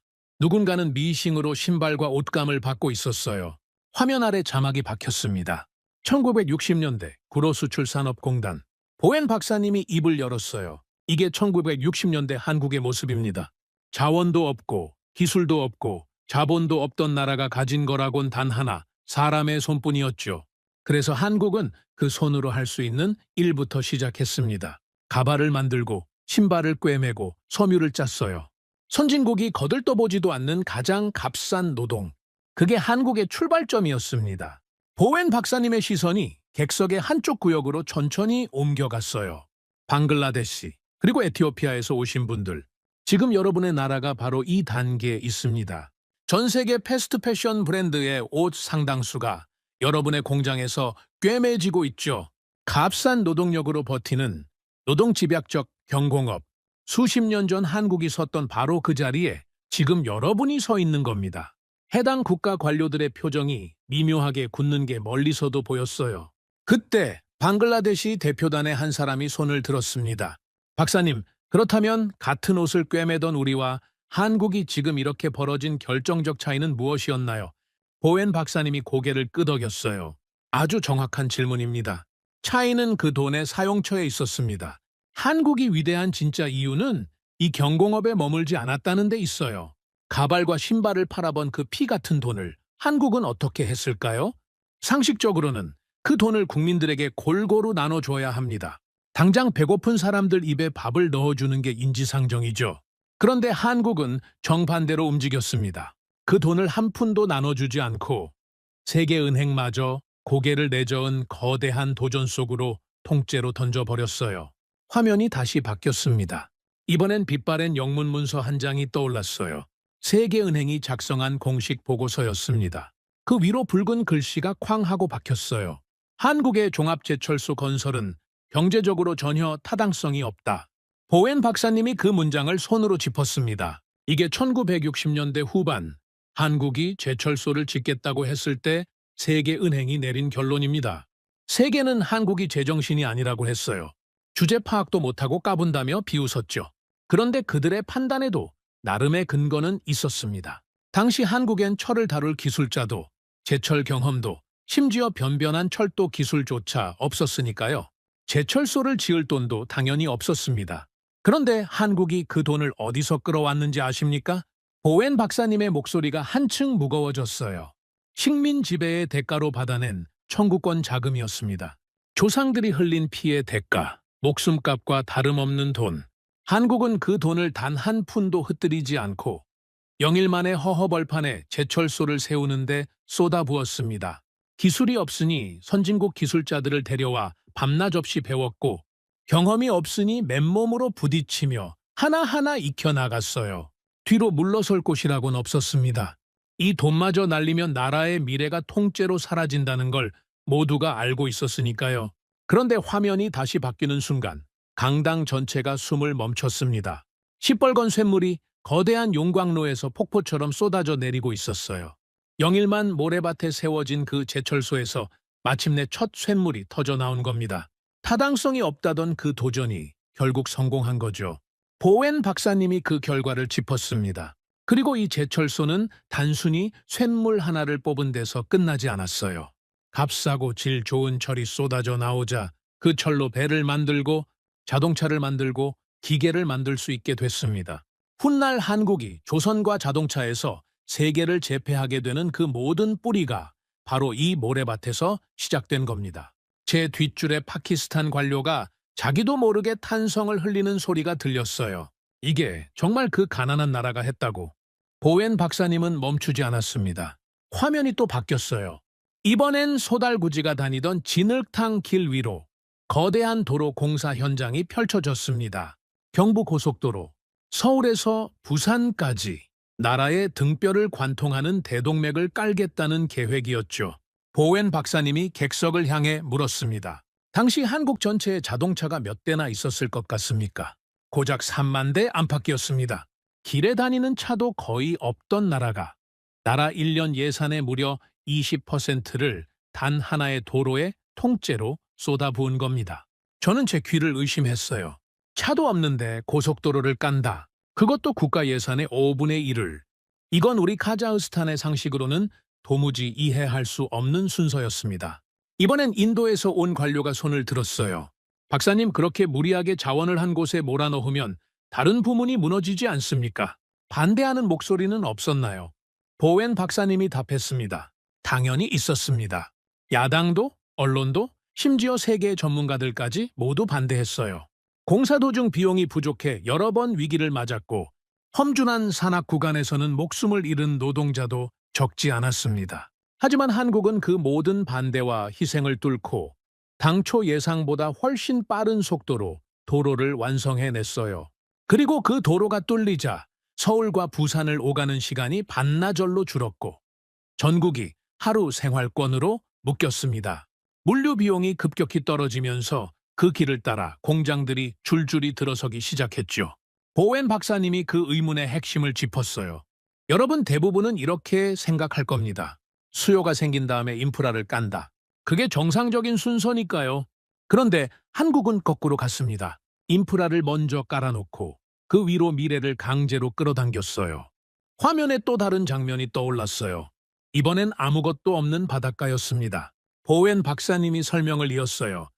누군가는 미싱으로 신발과 옷감을 받고 있었어요. 화면 아래 자막이 박혔습니다. 1960년대 구로수출산업공단. 보엔 박사님이 입을 열었어요. 이게 1960년대 한국의 모습입니다. 자원도 없고 기술도 없고 자본도 없던 나라가 가진 거라곤 단 하나, 사람의 손뿐이었죠. 그래서 한국은 그 손으로 할 수 있는 일부터 시작했습니다. 가발을 만들고 신발을 꿰매고 섬유를 짰어요. 선진국이 거들떠보지도 않는 가장 값싼 노동. 그게 한국의 출발점이었습니다. 보웬 박사님의 시선이 객석의 한쪽 구역으로 천천히 옮겨갔어요. 방글라데시, 그리고 에티오피아에서 오신 분들. 지금 여러분의 나라가 바로 이 단계에 있습니다. 전 세계 패스트 패션 브랜드의 옷 상당수가 여러분의 공장에서 꿰매지고 있죠. 값싼 노동력으로 버티는 노동집약적 경공업. 수십 년 전 한국이 섰던 바로 그 자리에 지금 여러분이 서 있는 겁니다. 해당 국가 관료들의 표정이 미묘하게 굳는 게 멀리서도 보였어요. 그때 방글라데시 대표단의 한 사람이 손을 들었습니다. 박사님, 그렇다면 같은 옷을 꿰매던 우리와 한국이 지금 이렇게 벌어진 결정적 차이는 무엇이었나요? 보웬 박사님이 고개를 끄덕였어요. 아주 정확한 질문입니다. 차이는 그 돈의 사용처에 있었습니다. 한국이 위대한 진짜 이유는 이 경공업에 머물지 않았다는 데 있어요. 가발과 신발을 팔아본 그 피 같은 돈을 한국은 어떻게 했을까요? 상식적으로는 그 돈을 국민들에게 골고루 나눠줘야 합니다. 당장 배고픈 사람들 입에 밥을 넣어주는 게 인지상정이죠. 그런데 한국은 정반대로 움직였습니다. 그 돈을 한 푼도 나눠주지 않고 세계은행마저 고개를 내저은 거대한 도전 속으로 통째로 던져버렸어요. 화면이 다시 바뀌었습니다. 이번엔 빛바랜 영문 문서 한 장이 떠올랐어요. 세계은행이 작성한 공식 보고서였습니다. 그 위로 붉은 글씨가 쾅 하고 박혔어요. 한국의 종합제철소 건설은 경제적으로 전혀 타당성이 없다. 보웬 박사님이 그 문장을 손으로 짚었습니다. 이게 1960년대 후반 한국이 제철소를 짓겠다고 했을 때 세계은행이 내린 결론입니다. 세계는 한국이 제정신이 아니라고 했어요. 주제 파악도 못하고 까분다며 비웃었죠. 그런데 그들의 판단에도 나름의 근거는 있었습니다. 당시 한국엔 철을 다룰 기술자도 제철 경험도 심지어 변변한 철도 기술조차 없었으니까요. 제철소를 지을 돈도 당연히 없었습니다. 그런데 한국이 그 돈을 어디서 끌어왔는지 아십니까? 보웬 박사님의 목소리가 한층 무거워졌어요. 식민 지배의 대가로 받아낸 청구권 자금이었습니다. 조상들이 흘린 피의 대가, 목숨값과 다름없는 돈. 한국은 그 돈을 단 한 푼도 흩뜨리지 않고 영일 만에 허허벌판에 제철소를 세우는데 쏟아부었습니다. 기술이 없으니 선진국 기술자들을 데려와 밤낮 없이 배웠고 경험이 없으니 맨몸으로 부딪히며 하나하나 익혀나갔어요. 뒤로 물러설 곳이라고는 없었습니다. 이 돈마저 날리면 나라의 미래가 통째로 사라진다는 걸 모두가 알고 있었으니까요. 그런데 화면이 다시 바뀌는 순간 강당 전체가 숨을 멈췄습니다. 시뻘건 쇳물이 거대한 용광로에서 폭포처럼 쏟아져 내리고 있었어요. 영일만 모래밭에 세워진 그 제철소에서 마침내 첫 쇳물이 터져 나온 겁니다. 타당성이 없다던 그 도전이 결국 성공한 거죠. 보웬 박사님이 그 결과를 짚었습니다. 그리고 이 제철소는 단순히 쇳물 하나를 뽑은 데서 끝나지 않았어요. 값싸고 질 좋은 철이 쏟아져 나오자 그 철로 배를 만들고 자동차를 만들고 기계를 만들 수 있게 됐습니다. 훗날 한국이 조선과 자동차에서 세계를 제패하게 되는 그 모든 뿌리가 바로 이 모래밭에서 시작된 겁니다. 제 뒷줄에 파키스탄 관료가 자기도 모르게 탄성을 흘리는 소리가 들렸어요. 이게 정말 그 가난한 나라가 했다고. 보웬 박사님은 멈추지 않았습니다. 화면이 또 바뀌었어요. 이번엔 소달구지가 다니던 진흙탕 길 위로 거대한 도로 공사 현장이 펼쳐졌습니다. 경부고속도로, 서울에서 부산까지 나라의 등뼈를 관통하는 대동맥을 깔겠다는 계획이었죠. 보웬 박사님이 객석을 향해 물었습니다. 당시 한국 전체에 자동차가 몇 대나 있었을 것 같습니까? 고작 3만 대 안팎이었습니다. 길에 다니는 차도 거의 없던 나라가 나라 1년 예산의 무려 20%를 단 하나의 도로에 통째로 쏟아부은 겁니다. 저는 제 귀를 의심했어요. 차도 없는데 고속도로를 깐다. 그것도 국가 예산의 5분의 1을. 이건 우리 카자흐스탄의 상식으로는 도무지 이해할 수 없는 순서였습니다. 이번엔 인도에서 온 관료가 손을 들었어요. 박사님, 그렇게 무리하게 자원을 한 곳에 몰아넣으면 다른 부문이 무너지지 않습니까? 반대하는 목소리는 없었나요? 보웬 박사님이 답했습니다. 당연히 있었습니다. 야당도, 언론도, 심지어 세계 전문가들까지 모두 반대했어요. 공사 도중 비용이 부족해 여러 번 위기를 맞았고 험준한 산악 구간에서는 목숨을 잃은 노동자도 적지 않았습니다. 하지만 한국은 그 모든 반대와 희생을 뚫고 당초 예상보다 훨씬 빠른 속도로 도로를 완성해냈어요. 그리고 그 도로가 뚫리자 서울과 부산을 오가는 시간이 반나절로 줄었고 전국이 하루 생활권으로 묶였습니다. 물류 비용이 급격히 떨어지면서 그 길을 따라 공장들이 줄줄이 들어서기 시작했죠. 보웬 박사님이 그 의문의 핵심을 짚었어요. 여러분, 대부분은 이렇게 생각할 겁니다. 수요가 생긴 다음에 인프라를 깐다. 그게 정상적인 순서니까요. 그런데 한국은 거꾸로 갔습니다. 인프라를 먼저 깔아놓고 그 위로 미래를 강제로 끌어당겼어요. 화면에 또 다른 장면이 떠올랐어요. 이번엔 아무것도 없는 바닷가였습니다. 보웬 박사님이 설명을 이었어요.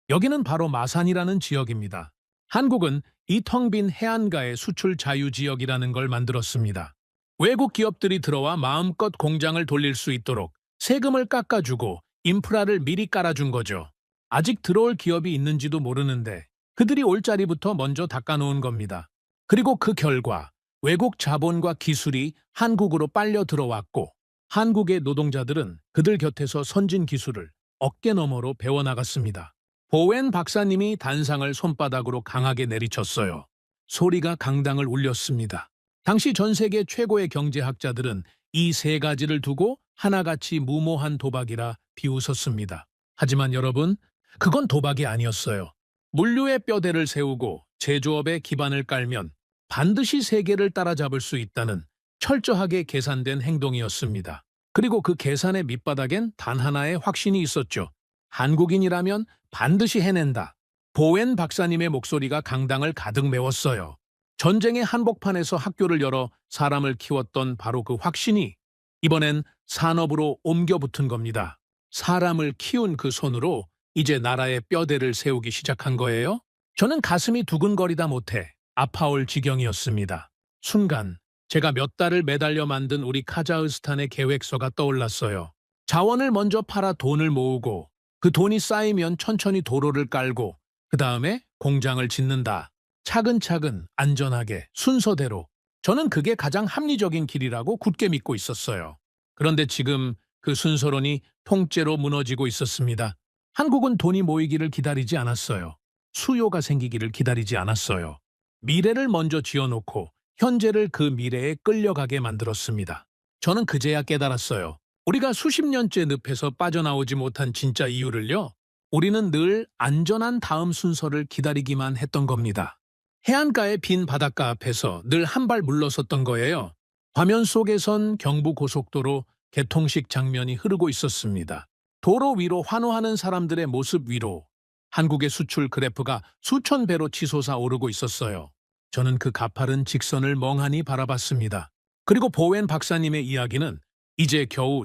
여기는 바로 마산이라는 지역입니다. 한국은 이 텅 빈 해안가의 수출 자유 지역이라는 걸 만들었습니다. 외국 기업들이 들어와 마음껏 공장을 돌릴 수 있도록 세금을 깎아주고 인프라를 미리 깔아준 거죠. 아직 들어올 기업이 있는지도 모르는데 그들이 올 자리부터 먼저 닦아놓은 겁니다. 그리고 그 결과 외국 자본과 기술이 한국으로 빨려 들어왔고 한국의 노동자들은 그들 곁에서 선진 기술을 어깨너머로 배워나갔습니다. 보웬 박사님이 단상을 손바닥으로 강하게 내리쳤어요. 소리가 강당을 울렸습니다. 당시 전 세계 최고의 경제학자들은 이 세 가지를 두고 하나같이 무모한 도박이라 비웃었습니다. 하지만 여러분, 그건 도박이 아니었어요. 물류의 뼈대를 세우고 제조업의 기반을 깔면 반드시 세계를 따라잡을 수 있다는 철저하게 계산된 행동이었습니다. 그리고 그 계산의 밑바닥엔 단 하나의 확신이 있었죠. 한국인이라면 반드시 해낸다. 보웬 박사님의 목소리가 강당을 가득 메웠어요. 전쟁의 한복판에서 학교를 열어 사람을 키웠던 바로 그 확신이 이번엔 산업으로 옮겨 붙은 겁니다. 사람을 키운 그 손으로 이제 나라의 뼈대를 세우기 시작한 거예요? 저는 가슴이 두근거리다 못해 아파올 지경이었습니다. 순간 제가 몇 달을 매달려 만든 우리 카자흐스탄의 계획서가 떠올랐어요. 자원을 먼저 팔아 돈을 모으고 그 돈이 쌓이면 천천히 도로를 깔고 그 다음에 공장을 짓는다. 차근차근 안전하게 순서대로. 저는 그게 가장 합리적인 길이라고 굳게 믿고 있었어요. 그런데 지금 그 순서론이 통째로 무너지고 있었습니다. 한국은 돈이 모이기를 기다리지 않았어요. 수요가 생기기를 기다리지 않았어요. 미래를 먼저 지어놓고 현재를 그 미래에 끌려가게 만들었습니다. 저는 그제야 깨달았어요. 우리가 수십 년째 늪에서 빠져나오지 못한 진짜 이유를요. 우리는 늘 안전한 다음 순서를 기다리기만 했던 겁니다. 해안가의 빈 바닷가 앞에서 늘 한 발 물러섰던 거예요. 화면 속에선 경부고속도로 개통식 장면이 흐르고 있었습니다. 도로 위로 환호하는 사람들의 모습 위로 한국의 수출 그래프가 수천 배로 치솟아 오르고 있었어요. 저는 그 가파른 직선을 멍하니 바라봤습니다. 그리고 보웬 박사님의 이야기는 이제 겨우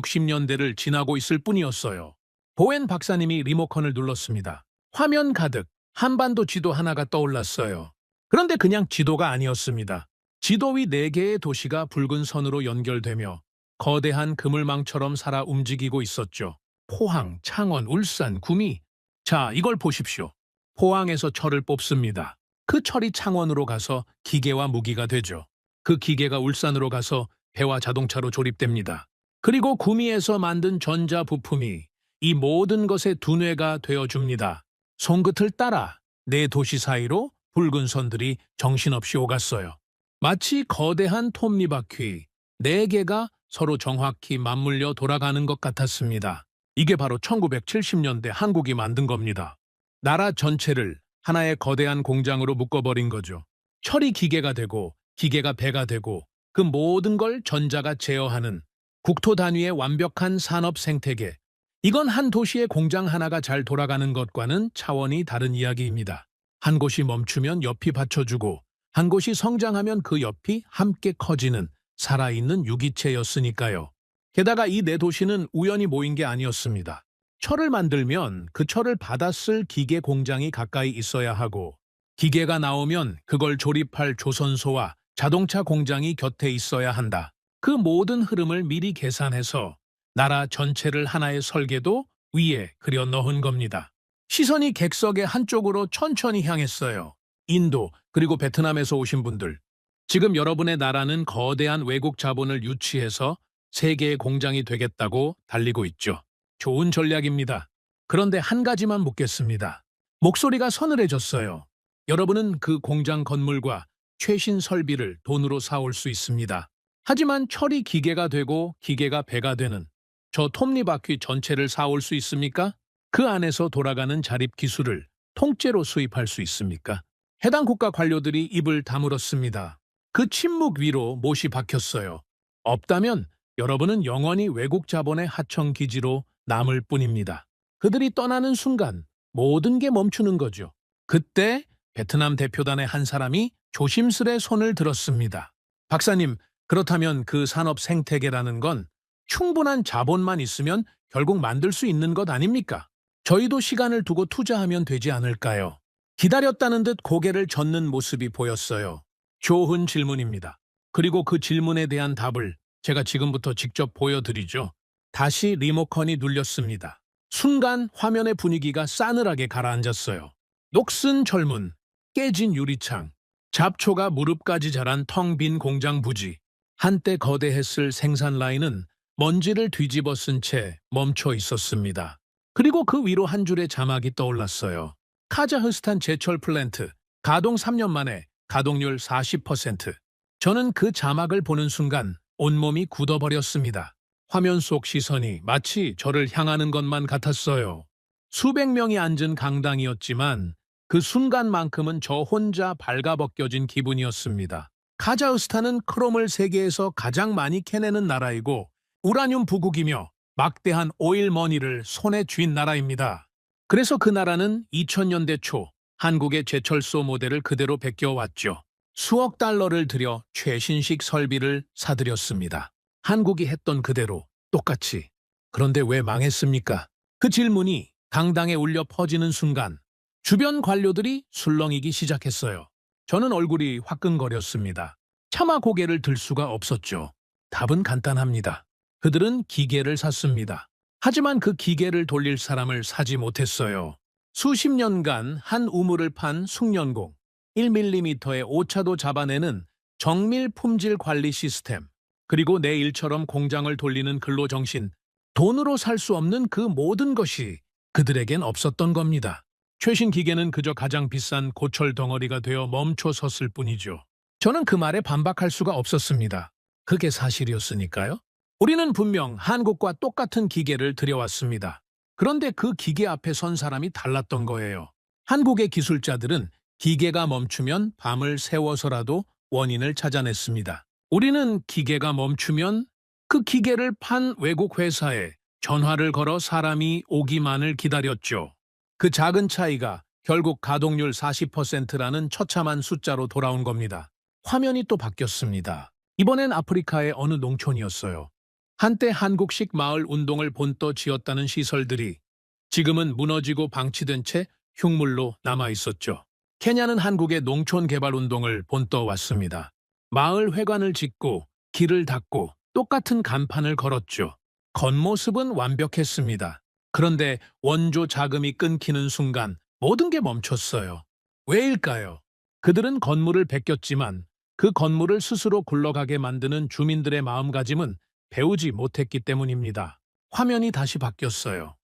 1960년대를 지나고 있을 뿐이었어요. 보웬 박사님이 리모컨을 눌렀습니다. 화면 가득 한반도 지도 하나가 떠올랐어요. 그런데 그냥 지도가 아니었습니다. 지도 위 4개의 도시가 붉은 선으로 연결되며 거대한 그물망처럼 살아 움직이고 있었죠. 포항, 창원, 울산, 구미. 자, 이걸 보십시오. 포항에서 철을 뽑습니다. 그 철이 창원으로 가서 기계와 무기가 되죠. 그 기계가 울산으로 가서 배와 자동차로 조립됩니다. 그리고 구미에서 만든 전자 부품이 이 모든 것의 두뇌가 되어줍니다. 손끝을 따라 네 도시 사이로 붉은 선들이 정신없이 오갔어요. 마치 거대한 톱니바퀴 네 개가 서로 정확히 맞물려 돌아가는 것 같았습니다. 이게 바로 1970년대 한국이 만든 겁니다. 나라 전체를 하나의 거대한 공장으로 묶어버린 거죠. 철이 기계가 되고 기계가 배가 되고 그 모든 걸 전자가 제어하는 국토 단위의 완벽한 산업 생태계. 이건 한 도시의 공장 하나가 잘 돌아가는 것과는 차원이 다른 이야기입니다. 한 곳이 멈추면 옆이 받쳐주고 한 곳이 성장하면 그 옆이 함께 커지는 살아있는 유기체였으니까요. 게다가 이 네 도시는 우연히 모인 게 아니었습니다. 철을 만들면 그 철을 받아 쓸 기계 공장이 가까이 있어야 하고 기계가 나오면 그걸 조립할 조선소와 자동차 공장이 곁에 있어야 한다. 그 모든 흐름을 미리 계산해서 나라 전체를 하나의 설계도 위에 그려 넣은 겁니다. 시선이 객석의 한쪽으로 천천히 향했어요. 인도 그리고 베트남에서 오신 분들. 지금 여러분의 나라는 거대한 외국 자본을 유치해서 세계의 공장이 되겠다고 달리고 있죠. 좋은 전략입니다. 그런데 한 가지만 묻겠습니다. 목소리가 서늘해졌어요. 여러분은 그 공장 건물과 최신 설비를 돈으로 사올 수 있습니다. 하지만 철이 기계가 되고 기계가 배가 되는 저 톱니바퀴 전체를 사올 수 있습니까? 그 안에서 돌아가는 자립 기술을 통째로 수입할 수 있습니까? 해당 국가 관료들이 입을 다물었습니다. 그 침묵 위로 못이 박혔어요. 없다면 여러분은 영원히 외국 자본의 하청 기지로 남을 뿐입니다. 그들이 떠나는 순간 모든 게 멈추는 거죠. 그때 베트남 대표단의 한 사람이 조심스레 손을 들었습니다. 박사님, 그렇다면 그 산업 생태계라는 건 충분한 자본만 있으면 결국 만들 수 있는 것 아닙니까? 저희도 시간을 두고 투자하면 되지 않을까요? 기다렸다는 듯 고개를 젓는 모습이 보였어요. 좋은 질문입니다. 그리고 그 질문에 대한 답을 제가 지금부터 직접 보여드리죠. 다시 리모컨이 눌렸습니다. 순간 화면의 분위기가 싸늘하게 가라앉았어요. 녹슨 철문, 깨진 유리창, 잡초가 무릎까지 자란 텅 빈 공장 부지. 한때 거대했을 생산 라인은 먼지를 뒤집어 쓴 채 멈춰 있었습니다. 그리고 그 위로 한 줄의 자막이 떠올랐어요. 카자흐스탄 제철 플랜트, 가동 3년 만에 가동률 40%. 저는 그 자막을 보는 순간 온몸이 굳어버렸습니다. 화면 속 시선이 마치 저를 향하는 것만 같았어요. 수백 명이 앉은 강당이었지만 그 순간만큼은 저 혼자 발가벗겨진 기분이었습니다. 카자흐스탄은 크롬을 세계에서 가장 많이 캐내는 나라이고 우라늄 부국이며 막대한 오일 머니를 손에 쥔 나라입니다. 그래서 그 나라는 2000년대 초 한국의 제철소 모델을 그대로 베껴왔죠. 수억 달러를 들여 최신식 설비를 사들였습니다. 한국이 했던 그대로 똑같이. 그런데 왜 망했습니까? 그 질문이 강당에 울려 퍼지는 순간 주변 관료들이 술렁이기 시작했어요. 저는 얼굴이 화끈거렸습니다. 차마 고개를 들 수가 없었죠. 답은 간단합니다. 그들은 기계를 샀습니다. 하지만 그 기계를 돌릴 사람을 사지 못했어요. 수십 년간 한 우물을 판 숙련공, 1mm의 오차도 잡아내는 정밀 품질 관리 시스템, 그리고 내 일처럼 공장을 돌리는 근로정신, 돈으로 살 수 없는 그 모든 것이 그들에겐 없었던 겁니다. 최신 기계는 그저 가장 비싼 고철 덩어리가 되어 멈춰 섰을 뿐이죠. 저는 그 말에 반박할 수가 없었습니다. 그게 사실이었으니까요. 우리는 분명 한국과 똑같은 기계를 들여왔습니다. 그런데 그 기계 앞에 선 사람이 달랐던 거예요. 한국의 기술자들은 기계가 멈추면 밤을 새워서라도 원인을 찾아냈습니다. 우리는 기계가 멈추면 그 기계를 판 외국 회사에 전화를 걸어 사람이 오기만을 기다렸죠. 그 작은 차이가 결국 가동률 40%라는 처참한 숫자로 돌아온 겁니다. 화면이 또 바뀌었습니다. 이번엔 아프리카의 어느 농촌이었어요. 한때 한국식 마을 운동을 본떠 지었다는 시설들이 지금은 무너지고 방치된 채 흉물로 남아있었죠. 케냐는 한국의 농촌 개발 운동을 본떠 왔습니다. 마을 회관을 짓고 길을 닦고 똑같은 간판을 걸었죠. 겉모습은 완벽했습니다. 그런데 원조 자금이 끊기는 순간 모든 게 멈췄어요. 왜일까요? 그들은 건물을 베꼈지만 그 건물을 스스로 굴러가게 만드는 주민들의 마음가짐은 배우지 못했기 때문입니다. 화면이 다시 바뀌었어요.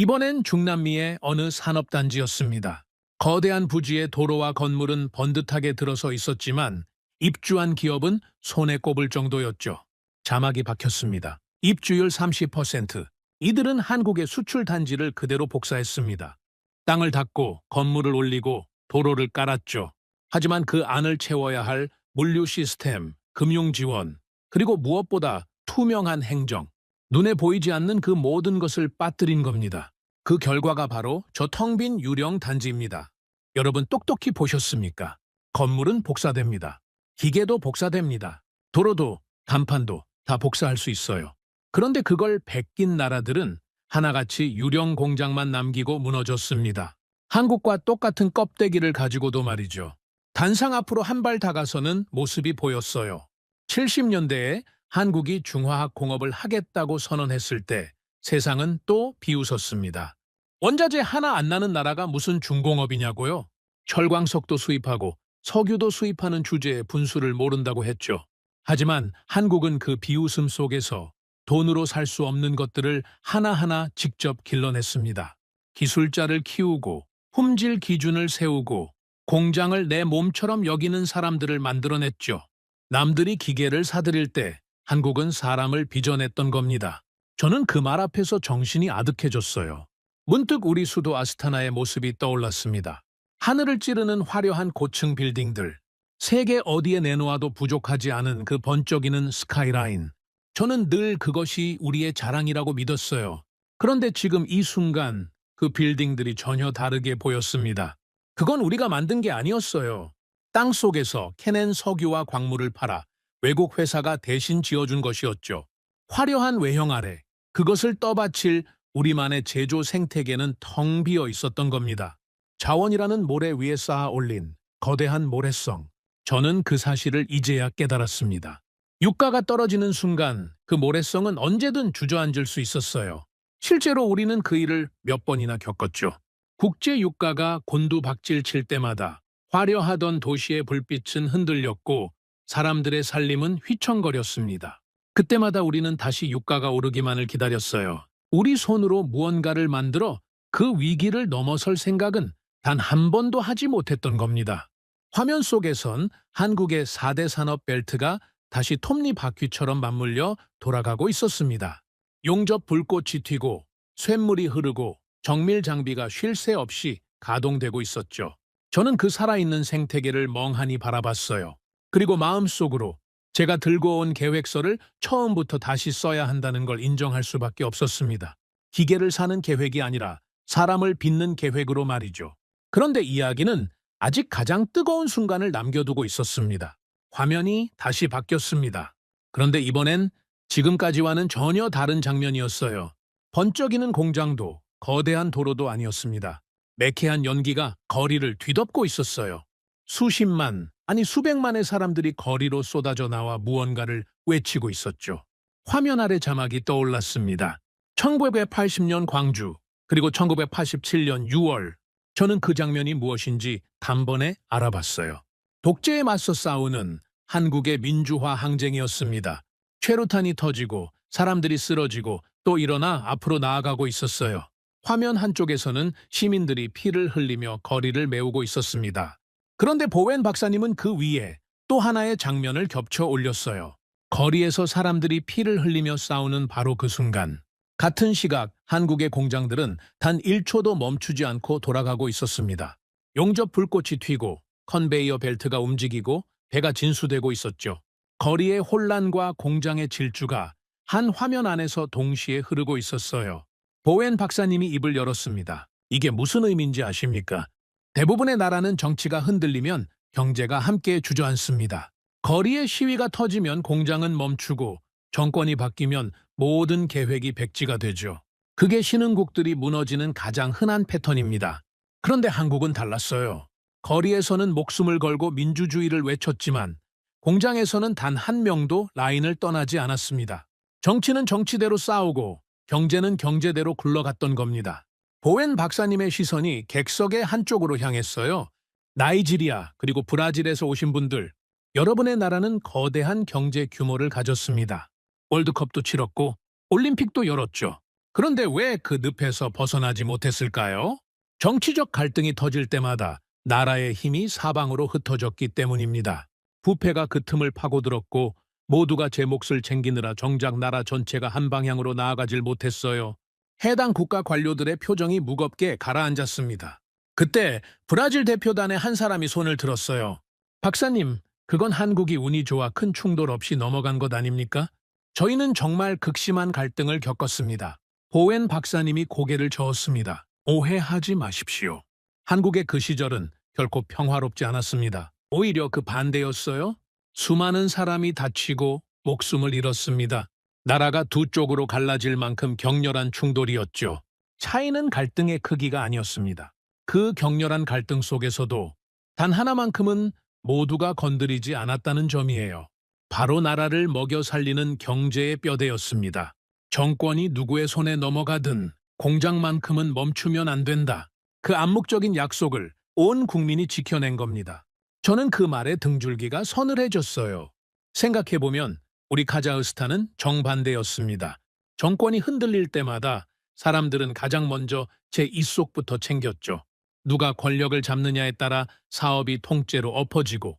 이번엔 중남미의 어느 산업단지였습니다. 거대한 부지에 도로와 건물은 번듯하게 들어서 있었지만 입주한 기업은 손에 꼽을 정도였죠. 자막이 박혔습니다. 입주율 30%. 이들은 한국의 수출 단지를 그대로 복사했습니다. 땅을 닦고 건물을 올리고 도로를 깔았죠. 하지만 그 안을 채워야 할 물류 시스템, 금융 지원, 그리고 무엇보다 투명한 행정. 눈에 보이지 않는 그 모든 것을 빠뜨린 겁니다. 그 결과가 바로 저 텅 빈 유령 단지입니다. 여러분 똑똑히 보셨습니까? 건물은 복사됩니다. 기계도 복사됩니다. 도로도 간판도 다 복사할 수 있어요. 그런데 그걸 베낀 나라들은 하나같이 유령 공장만 남기고 무너졌습니다. 한국과 똑같은 껍데기를 가지고도 말이죠. 단상 앞으로 한 발 다가서는 모습이 보였어요. 70년대에 한국이 중화학 공업을 하겠다고 선언했을 때 세상은 또 비웃었습니다. 원자재 하나 안 나는 나라가 무슨 중공업이냐고요? 철광석도 수입하고 석유도 수입하는 주제에 분수를 모른다고 했죠. 하지만 한국은 그 비웃음 속에서 돈으로 살 수 없는 것들을 하나하나 직접 길러냈습니다. 기술자를 키우고 품질 기준을 세우고 공장을 내 몸처럼 여기는 사람들을 만들어냈죠. 남들이 기계를 사들일 때 한국은 사람을 빚어냈던 겁니다. 저는 그 말 앞에서 정신이 아득해졌어요. 문득 우리 수도 아스타나의 모습이 떠올랐습니다. 하늘을 찌르는 화려한 고층 빌딩들, 세계 어디에 내놓아도 부족하지 않은 그 번쩍이는 스카이라인. 저는 늘 그것이 우리의 자랑이라고 믿었어요. 그런데 지금 이 순간 그 빌딩들이 전혀 다르게 보였습니다. 그건 우리가 만든 게 아니었어요. 땅 속에서 캐낸 석유와 광물을 팔아 외국 회사가 대신 지어준 것이었죠. 화려한 외형 아래 그것을 떠받칠 우리만의 제조 생태계는 텅 비어 있었던 겁니다. 자원이라는 모래 위에 쌓아 올린 거대한 모래성. 저는 그 사실을 이제야 깨달았습니다. 유가가 떨어지는 순간 그 모래성은 언제든 주저앉을 수 있었어요. 실제로 우리는 그 일을 몇 번이나 겪었죠. 국제 유가가 곤두박질 칠 때마다 화려하던 도시의 불빛은 흔들렸고 사람들의 살림은 휘청거렸습니다. 그때마다 우리는 다시 유가가 오르기만을 기다렸어요. 우리 손으로 무언가를 만들어 그 위기를 넘어설 생각은 단 한 번도 하지 못했던 겁니다. 화면 속에선 한국의 4대 산업 벨트가 다시 톱니바퀴처럼 맞물려 돌아가고 있었습니다. 용접 불꽃이 튀고 쇳물이 흐르고 정밀 장비가 쉴 새 없이 가동되고 있었죠. 저는 그 살아있는 생태계를 멍하니 바라봤어요. 그리고 마음속으로 제가 들고 온 계획서를 처음부터 다시 써야 한다는 걸 인정할 수밖에 없었습니다. 기계를 사는 계획이 아니라 사람을 빚는 계획으로 말이죠. 그런데 이야기는 아직 가장 뜨거운 순간을 남겨두고 있었습니다. 화면이 다시 바뀌었습니다. 그런데 이번엔 지금까지와는 전혀 다른 장면이었어요. 번쩍이는 공장도 거대한 도로도 아니었습니다. 매캐한 연기가 거리를 뒤덮고 있었어요. 수십만, 아니 수백만의 사람들이 거리로 쏟아져 나와 무언가를 외치고 있었죠. 화면 아래 자막이 떠올랐습니다. 1980년 광주, 그리고 1987년 6월. 저는 그 장면이 무엇인지 단번에 알아봤어요. 독재에 맞서 싸우는 한국의 민주화 항쟁이었습니다. 최루탄이 터지고 사람들이 쓰러지고 또 일어나 앞으로 나아가고 있었어요. 화면 한쪽에서는 시민들이 피를 흘리며 거리를 메우고 있었습니다. 그런데 보웬 박사님은 그 위에 또 하나의 장면을 겹쳐 올렸어요. 거리에서 사람들이 피를 흘리며 싸우는 바로 그 순간. 같은 시각 한국의 공장들은 단 1초도 멈추지 않고 돌아가고 있었습니다. 용접 불꽃이 튀고 컨베이어 벨트가 움직이고 배가 진수되고 있었죠. 거리의 혼란과 공장의 질주가 한 화면 안에서 동시에 흐르고 있었어요. 보웬 박사님이 입을 열었습니다. 이게 무슨 의미인지 아십니까? 대부분의 나라는 정치가 흔들리면 경제가 함께 주저앉습니다. 거리의 시위가 터지면 공장은 멈추고 정권이 바뀌면 모든 계획이 백지가 되죠. 그게 신흥국들이 무너지는 가장 흔한 패턴입니다. 그런데 한국은 달랐어요. 거리에서는 목숨을 걸고 민주주의를 외쳤지만 공장에서는 단 한 명도 라인을 떠나지 않았습니다. 정치는 정치대로 싸우고 경제는 경제대로 굴러갔던 겁니다. 보웬 박사님의 시선이 객석의 한쪽으로 향했어요. 나이지리아 그리고 브라질에서 오신 분들, 여러분의 나라는 거대한 경제 규모를 가졌습니다. 월드컵도 치렀고 올림픽도 열었죠. 그런데 왜 그 늪에서 벗어나지 못했을까요? 정치적 갈등이 터질 때마다 나라의 힘이 사방으로 흩어졌기 때문입니다. 부패가 그 틈을 파고들었고 모두가 제 몫을 챙기느라 정작 나라 전체가 한 방향으로 나아가질 못했어요. 해당 국가 관료들의 표정이 무겁게 가라앉았습니다. 그때 브라질 대표단의 한 사람이 손을 들었어요. 박사님, 그건 한국이 운이 좋아 큰 충돌 없이 넘어간 것 아닙니까? 저희는 정말 극심한 갈등을 겪었습니다. 보웬 박사님이 고개를 저었습니다. 오해하지 마십시오. 한국의 그 시절은 결코 평화롭지 않았습니다. 오히려 그 반대였어요. 수많은 사람이 다치고 목숨을 잃었습니다. 나라가 두 쪽으로 갈라질 만큼 격렬한 충돌이었죠. 차이는 갈등의 크기가 아니었습니다. 그 격렬한 갈등 속에서도 단 하나만큼은 모두가 건드리지 않았다는 점이에요. 바로 나라를 먹여 살리는 경제의 뼈대였습니다. 정권이 누구의 손에 넘어가든 공장만큼은 멈추면 안 된다. 그 암묵적인 약속을 온 국민이 지켜낸 겁니다. 저는 그 말에 등줄기가 서늘해졌어요. 생각해보면 우리 카자흐스탄은 정반대였습니다. 정권이 흔들릴 때마다 사람들은 가장 먼저 제 입속부터 챙겼죠. 누가 권력을 잡느냐에 따라 사업이 통째로 엎어지고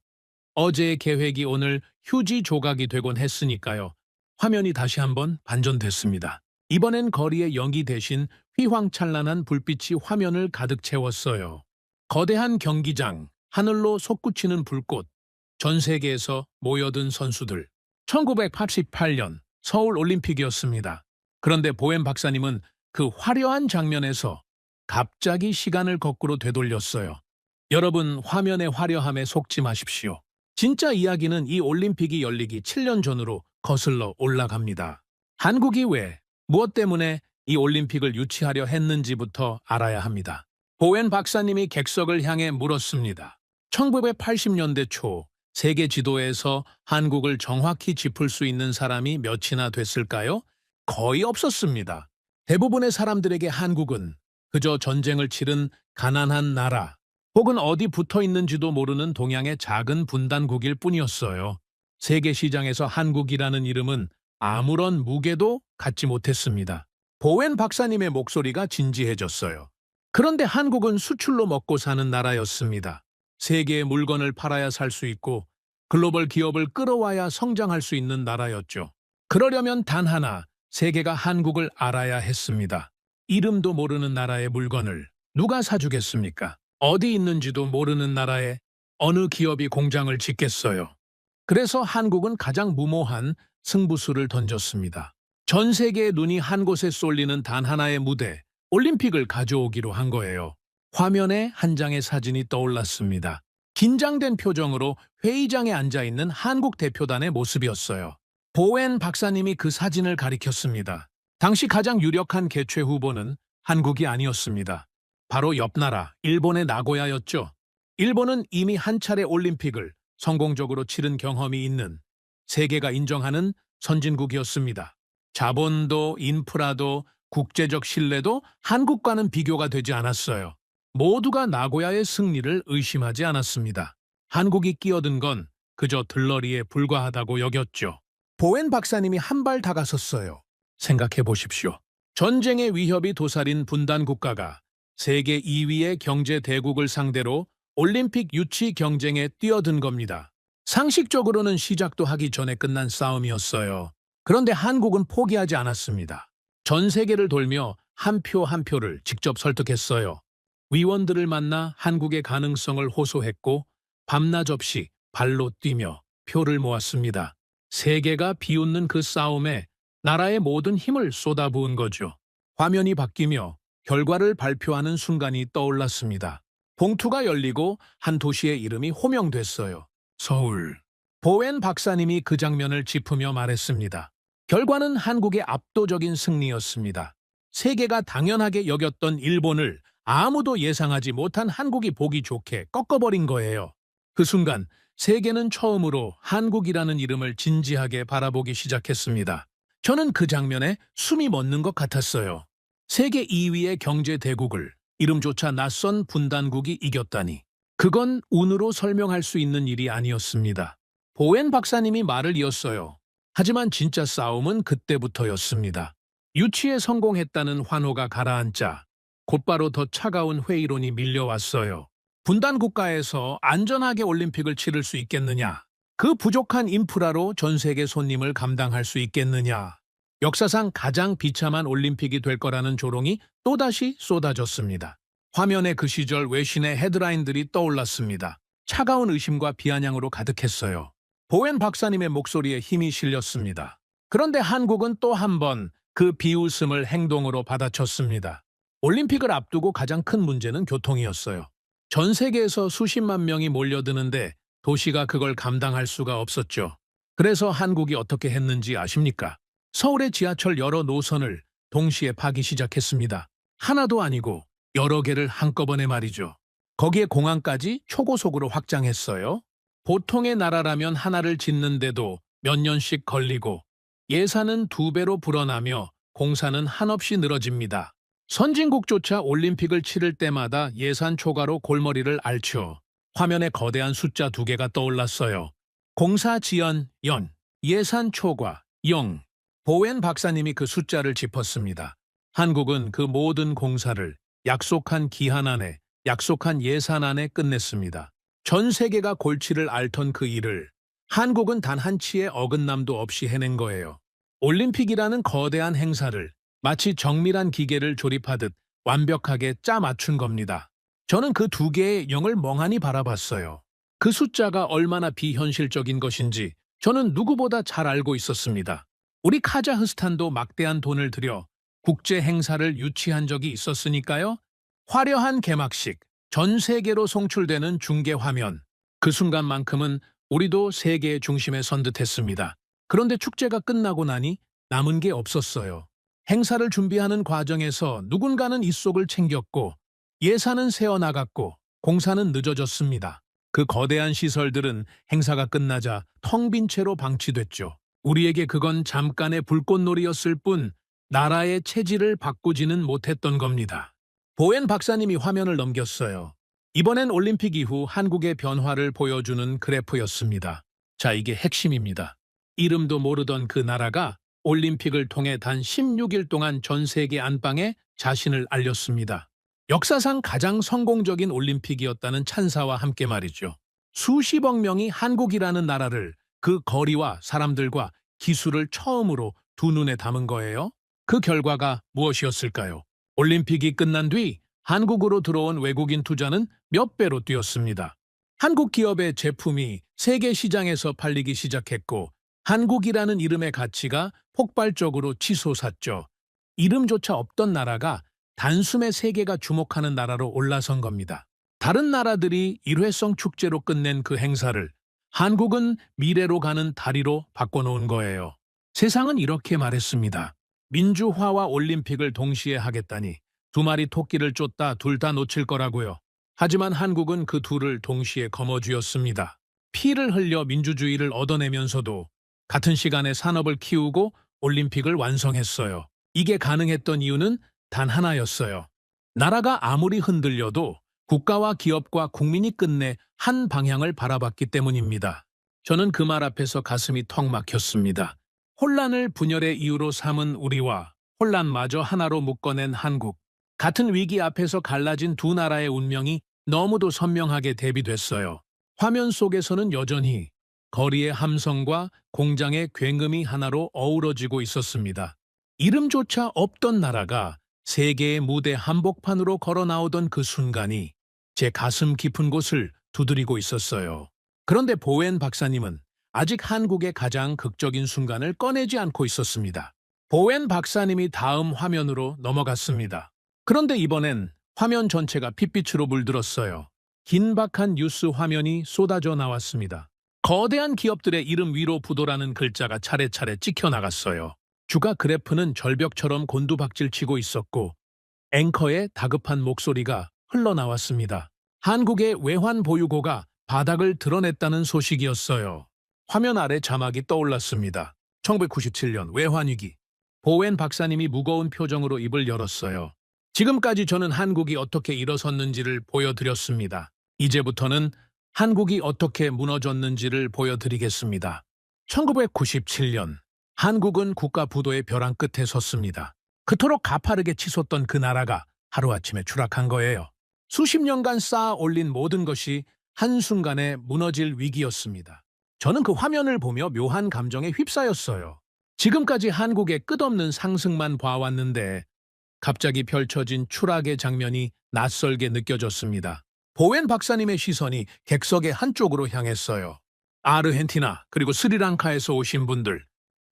어제의 계획이 오늘 휴지 조각이 되곤 했으니까요. 화면이 다시 한번 반전됐습니다. 이번엔 거리의 연기 대신 휘황찬란한 불빛이 화면을 가득 채웠어요. 거대한 경기장, 하늘로 솟구치는 불꽃, 전 세계에서 모여든 선수들. 1988년 서울 올림픽이었습니다. 그런데 보엠 박사님은 그 화려한 장면에서 갑자기 시간을 거꾸로 되돌렸어요. 여러분, 화면의 화려함에 속지 마십시오. 진짜 이야기는 이 올림픽이 열리기 7년 전으로 거슬러 올라갑니다. 한국이 왜, 무엇 때문에 이 올림픽을 유치하려 했는지부터 알아야 합니다. 보웬 박사님이 객석을 향해 물었습니다. 1980년대 초 세계 지도에서 한국을 정확히 짚을 수 있는 사람이 몇이나 됐을까요? 거의 없었습니다. 대부분의 사람들에게 한국은 그저 전쟁을 치른 가난한 나라, 혹은 어디 붙어 있는지도 모르는 동양의 작은 분단국일 뿐이었어요. 세계 시장에서 한국이라는 이름은 아무런 무게도 갖지 못했습니다. 보웬 박사님의 목소리가 진지해졌어요. 그런데 한국은 수출로 먹고 사는 나라였습니다. 세계의 물건을 팔아야 살 수 있고 글로벌 기업을 끌어와야 성장할 수 있는 나라였죠. 그러려면 단 하나, 세계가 한국을 알아야 했습니다. 이름도 모르는 나라의 물건을 누가 사주겠습니까? 어디 있는지도 모르는 나라에 어느 기업이 공장을 짓겠어요. 그래서 한국은 가장 무모한 승부수를 던졌습니다. 전 세계의 눈이 한 곳에 쏠리는 단 하나의 무대, 올림픽을 가져오기로 한 거예요. 화면에 한 장의 사진이 떠올랐습니다. 긴장된 표정으로 회의장에 앉아있는 한국 대표단의 모습이었어요. 보웬 박사님이 그 사진을 가리켰습니다. 당시 가장 유력한 개최 후보는 한국이 아니었습니다. 바로 옆 나라, 일본의 나고야였죠. 일본은 이미 한 차례 올림픽을 성공적으로 치른 경험이 있는 세계가 인정하는 선진국이었습니다. 자본도 인프라도 국제적 신뢰도 한국과는 비교가 되지 않았어요. 모두가 나고야의 승리를 의심하지 않았습니다. 한국이 끼어든 건 그저 들러리에 불과하다고 여겼죠. 보웬 박사님이 한 발 다가섰어요. 생각해 보십시오. 전쟁의 위협이 도사린 분단 국가가 세계 2위의 경제 대국을 상대로 올림픽 유치 경쟁에 뛰어든 겁니다. 상식적으로는 시작도 하기 전에 끝난 싸움이었어요. 그런데 한국은 포기하지 않았습니다. 전 세계를 돌며 한 표 한 표를 직접 설득했어요. 위원들을 만나 한국의 가능성을 호소했고 밤낮 없이 발로 뛰며 표를 모았습니다. 세계가 비웃는 그 싸움에 나라의 모든 힘을 쏟아부은 거죠. 화면이 바뀌며 결과를 발표하는 순간이 떠올랐습니다. 봉투가 열리고 한 도시의 이름이 호명됐어요. 서울. 보웬 박사님이 그 장면을 짚으며 말했습니다. 결과는 한국의 압도적인 승리였습니다. 세계가 당연하게 여겼던 일본을 아무도 예상하지 못한 한국이 보기 좋게 꺾어버린 거예요. 그 순간 세계는 처음으로 한국이라는 이름을 진지하게 바라보기 시작했습니다. 저는 그 장면에 숨이 멎는 것 같았어요. 세계 2위의 경제 대국을 이름조차 낯선 분단국이 이겼다니. 그건 운으로 설명할 수 있는 일이 아니었습니다. 보웬 박사님이 말을 이었어요. 하지만 진짜 싸움은 그때부터였습니다. 유치에 성공했다는 환호가 가라앉자 곧바로 더 차가운 회의론이 밀려왔어요. 분단 국가에서 안전하게 올림픽을 치를 수 있겠느냐? 그 부족한 인프라로 전 세계 손님을 감당할 수 있겠느냐? 역사상 가장 비참한 올림픽이 될 거라는 조롱이 또다시 쏟아졌습니다. 화면에 그 시절 외신의 헤드라인들이 떠올랐습니다. 차가운 의심과 비아냥으로 가득했어요. 보웬 박사님의 목소리에 힘이 실렸습니다. 그런데 한국은 또 한 번 그 비웃음을 행동으로 받아쳤습니다. 올림픽을 앞두고 가장 큰 문제는 교통이었어요. 전 세계에서 수십만 명이 몰려드는데 도시가 그걸 감당할 수가 없었죠. 그래서 한국이 어떻게 했는지 아십니까? 서울의 지하철 여러 노선을 동시에 파기 시작했습니다. 하나도 아니고 여러 개를 한꺼번에 말이죠. 거기에 공항까지 초고속으로 확장했어요. 보통의 나라라면 하나를 짓는데도 몇 년씩 걸리고 예산은 2배로 불어나며 공사는 한없이 늘어집니다. 선진국조차 올림픽을 치를 때마다 예산 초과로 골머리를 앓죠. 화면에 거대한 숫자 2개가 떠올랐어요. 공사 지연, 연, 예산 초과, 영. 보웬 박사님이 그 숫자를 짚었습니다. 한국은 그 모든 공사를 약속한 기한 안에, 약속한 예산 안에 끝냈습니다. 전 세계가 골치를 앓던 그 일을 한국은 단 한치의 어긋남도 없이 해낸 거예요. 올림픽이라는 거대한 행사를 마치 정밀한 기계를 조립하듯 완벽하게 짜 맞춘 겁니다. 저는 그 2개의 0을 멍하니 바라봤어요. 그 숫자가 얼마나 비현실적인 것인지 저는 누구보다 잘 알고 있었습니다. 우리 카자흐스탄도 막대한 돈을 들여 국제 행사를 유치한 적이 있었으니까요. 화려한 개막식, 전 세계로 송출되는 중계 화면. 그 순간만큼은 우리도 세계의 중심에 선 듯했습니다. 그런데 축제가 끝나고 나니 남은 게 없었어요. 행사를 준비하는 과정에서 누군가는 입속을 챙겼고 예산은 새어나갔고 공사는 늦어졌습니다. 그 거대한 시설들은 행사가 끝나자 텅 빈 채로 방치됐죠. 우리에게 그건 잠깐의 불꽃놀이였을 뿐 나라의 체질을 바꾸지는 못했던 겁니다. 보웬 박사님이 화면을 넘겼어요. 이번엔 올림픽 이후 한국의 변화를 보여주는 그래프였습니다. 자, 이게 핵심입니다. 이름도 모르던 그 나라가 올림픽을 통해 단 16일 동안 전 세계 안방에 자신을 알렸습니다. 역사상 가장 성공적인 올림픽이었다는 찬사와 함께 말이죠. 수십억 명이 한국이라는 나라를, 그 거리와 사람들과 기술을 처음으로 두 눈에 담은 거예요. 그 결과가 무엇이었을까요? 올림픽이 끝난 뒤 한국으로 들어온 외국인 투자는 몇 배로 뛰었습니다. 한국 기업의 제품이 세계 시장에서 팔리기 시작했고 한국이라는 이름의 가치가 폭발적으로 치솟았죠. 이름조차 없던 나라가 단숨에 세계가 주목하는 나라로 올라선 겁니다. 다른 나라들이 일회성 축제로 끝낸 그 행사를 한국은 미래로 가는 다리로 바꿔놓은 거예요. 세상은 이렇게 말했습니다. 민주화와 올림픽을 동시에 하겠다니 2마리 토끼를 쫓다 둘 다 놓칠 거라고요. 하지만 한국은 그 둘을 동시에 거머쥐었습니다. 피를 흘려 민주주의를 얻어내면서도 같은 시간에 산업을 키우고 올림픽을 완성했어요. 이게 가능했던 이유는 단 하나였어요. 나라가 아무리 흔들려도 국가와 기업과 국민이 끝내 한 방향을 바라봤기 때문입니다. 저는 그 말 앞에서 가슴이 턱 막혔습니다. 혼란을 분열의 이유로 삼은 우리와 혼란마저 하나로 묶어낸 한국. 같은 위기 앞에서 갈라진 두 나라의 운명이 너무도 선명하게 대비됐어요. 화면 속에서는 여전히 거리의 함성과 공장의 굉음이 하나로 어우러지고 있었습니다. 이름조차 없던 나라가 세계의 무대 한복판으로 걸어 나오던 그 순간이 제 가슴 깊은 곳을 두드리고 있었어요. 그런데 보웬 박사님은 아직 한국의 가장 극적인 순간을 꺼내지 않고 있었습니다. 보웬 박사님이 다음 화면으로 넘어갔습니다. 그런데 이번엔 화면 전체가 핏빛으로 물들었어요. 긴박한 뉴스 화면이 쏟아져 나왔습니다. 거대한 기업들의 이름 위로 부도라는 글자가 차례차례 찍혀 나갔어요. 주가 그래프는 절벽처럼 곤두박질치고 있었고 앵커의 다급한 목소리가 흘러나왔습니다. 한국의 외환 보유고가 바닥을 드러냈다는 소식이었어요. 화면 아래 자막이 떠올랐습니다. 1997년 외환위기. 보웬 박사님이 무거운 표정으로 입을 열었어요. 지금까지 저는 한국이 어떻게 일어섰는지를 보여드렸습니다. 이제부터는 한국이 어떻게 무너졌는지를 보여드리겠습니다. 1997년 한국은 국가 부도의 벼랑 끝에 섰습니다. 그토록 가파르게 치솟던 그 나라가 하루아침에 추락한 거예요. 수십 년간 쌓아 올린 모든 것이 한순간에 무너질 위기였습니다. 저는 그 화면을 보며 묘한 감정에 휩싸였어요. 지금까지 한국의 끝없는 상승만 봐왔는데 갑자기 펼쳐진 추락의 장면이 낯설게 느껴졌습니다. 보웬 박사님의 시선이 객석의 한쪽으로 향했어요. 아르헨티나 그리고 스리랑카에서 오신 분들,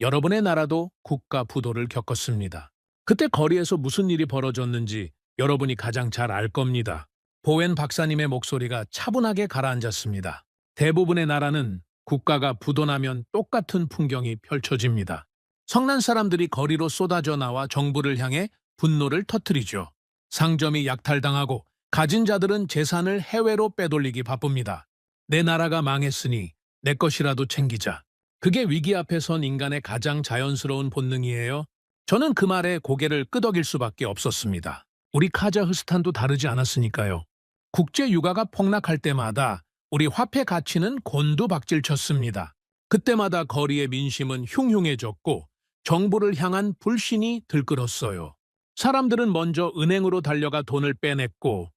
여러분의 나라도 국가 부도를 겪었습니다. 그때 거리에서 무슨 일이 벌어졌는지 여러분이 가장 잘 알 겁니다. 보웬 박사님의 목소리가 차분하게 가라앉았습니다. 대부분의 나라는 국가가 부도나면 똑같은 풍경이 펼쳐집니다. 성난 사람들이 거리로 쏟아져 나와 정부를 향해 분노를 터뜨리죠. 상점이 약탈당하고 가진 자들은 재산을 해외로 빼돌리기 바쁩니다. 내 나라가 망했으니 내 것이라도 챙기자. 그게 위기 앞에 선 인간의 가장 자연스러운 본능이에요. 저는 그 말에 고개를 끄덕일 수밖에 없었습니다. 우리 카자흐스탄도 다르지 않았으니까요. 국제 유가가 폭락할 때마다 우리 화폐 가치는 곤두박질쳤습니다. 그때마다 거리의 민심은 흉흉해졌고 정부를 향한 불신이 들끓었어요. 사람들은 먼저 은행으로 달려가 돈을 빼냈고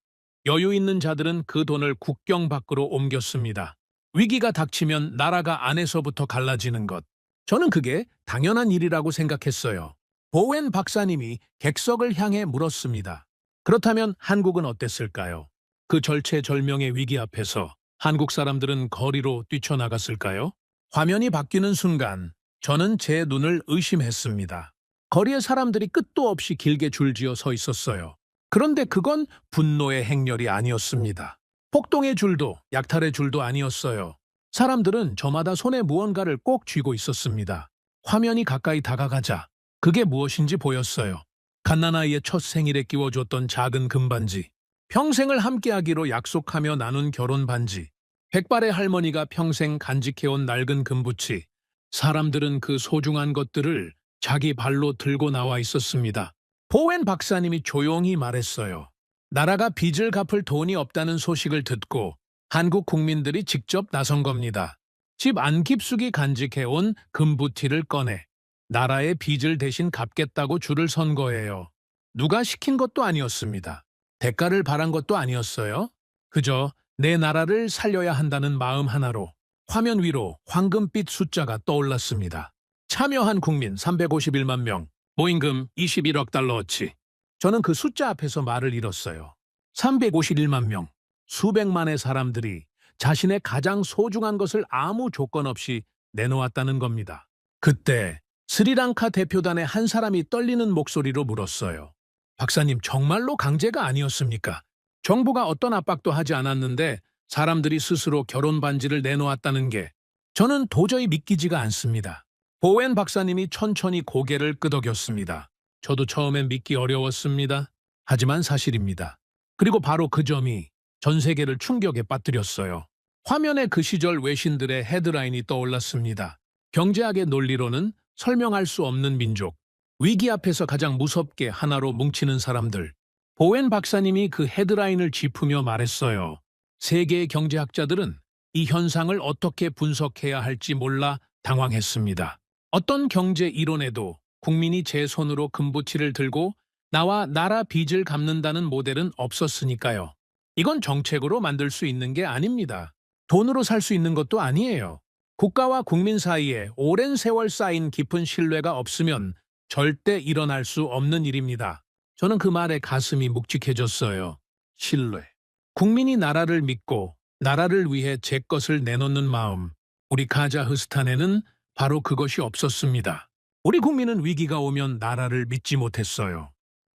여유 있는 자들은 그 돈을 국경 밖으로 옮겼습니다. 위기가 닥치면 나라가 안에서부터 갈라지는 것. 저는 그게 당연한 일이라고 생각했어요. 보웬 박사님이 객석을 향해 물었습니다. 그렇다면 한국은 어땠을까요? 그 절체절명의 위기 앞에서 한국 사람들은 거리로 뛰쳐나갔을까요? 화면이 바뀌는 순간 저는 제 눈을 의심했습니다. 거리에 사람들이 끝도 없이 길게 줄지어 서 있었어요. 그런데 그건 분노의 행렬이 아니었습니다. 폭동의 줄도 약탈의 줄도 아니었어요. 사람들은 저마다 손에 무언가를 꼭 쥐고 있었습니다. 화면이 가까이 다가가자 그게 무엇인지 보였어요. 갓난아이의 첫 생일에 끼워줬던 작은 금반지, 평생을 함께하기로 약속하며 나눈 결혼 반지, 백발의 할머니가 평생 간직해온 낡은 금부치. 사람들은 그 소중한 것들을 자기 발로 들고 나와 있었습니다. 보웬 박사님이 조용히 말했어요. 나라가 빚을 갚을 돈이 없다는 소식을 듣고 한국 국민들이 직접 나선 겁니다. 집 안 깊숙이 간직해온 금부티를 꺼내 나라의 빚을 대신 갚겠다고 줄을 선 거예요. 누가 시킨 것도 아니었습니다. 대가를 바란 것도 아니었어요. 그저 내 나라를 살려야 한다는 마음 하나로 화면 위로 황금빛 숫자가 떠올랐습니다. 참여한 국민 351만 명, 모임금 21억 달러어치. 저는 그 숫자 앞에서 말을 잃었어요. 351만 명, 수백만의 사람들이 자신의 가장 소중한 것을 아무 조건 없이 내놓았다는 겁니다. 그때 스리랑카 대표단의 한 사람이 떨리는 목소리로 물었어요. 박사님, 정말로 강제가 아니었습니까? 정부가 어떤 압박도 하지 않았는데 사람들이 스스로 결혼 반지를 내놓았다는 게 저는 도저히 믿기지가 않습니다. 보웬 박사님이 천천히 고개를 끄덕였습니다. 저도 처음엔 믿기 어려웠습니다. 하지만 사실입니다. 그리고 바로 그 점이 전 세계를 충격에 빠뜨렸어요. 화면에 그 시절 외신들의 헤드라인이 떠올랐습니다. 경제학의 논리로는 설명할 수 없는 민족, 위기 앞에서 가장 무섭게 하나로 뭉치는 사람들. 보웬 박사님이 그 헤드라인을 짚으며 말했어요. 세계의 경제학자들은 이 현상을 어떻게 분석해야 할지 몰라 당황했습니다. 어떤 경제 이론에도 국민이 제 손으로 금부치를 들고 나와 나라 빚을 갚는다는 모델은 없었으니까요. 이건 정책으로 만들 수 있는 게 아닙니다. 돈으로 살 수 있는 것도 아니에요. 국가와 국민 사이에 오랜 세월 쌓인 깊은 신뢰가 없으면 절대 일어날 수 없는 일입니다. 저는 그 말에 가슴이 묵직해졌어요. 신뢰. 국민이 나라를 믿고 나라를 위해 제 것을 내놓는 마음. 우리 카자흐스탄에는 바로 그것이 없었습니다. 우리 국민은 위기가 오면 나라를 믿지 못했어요.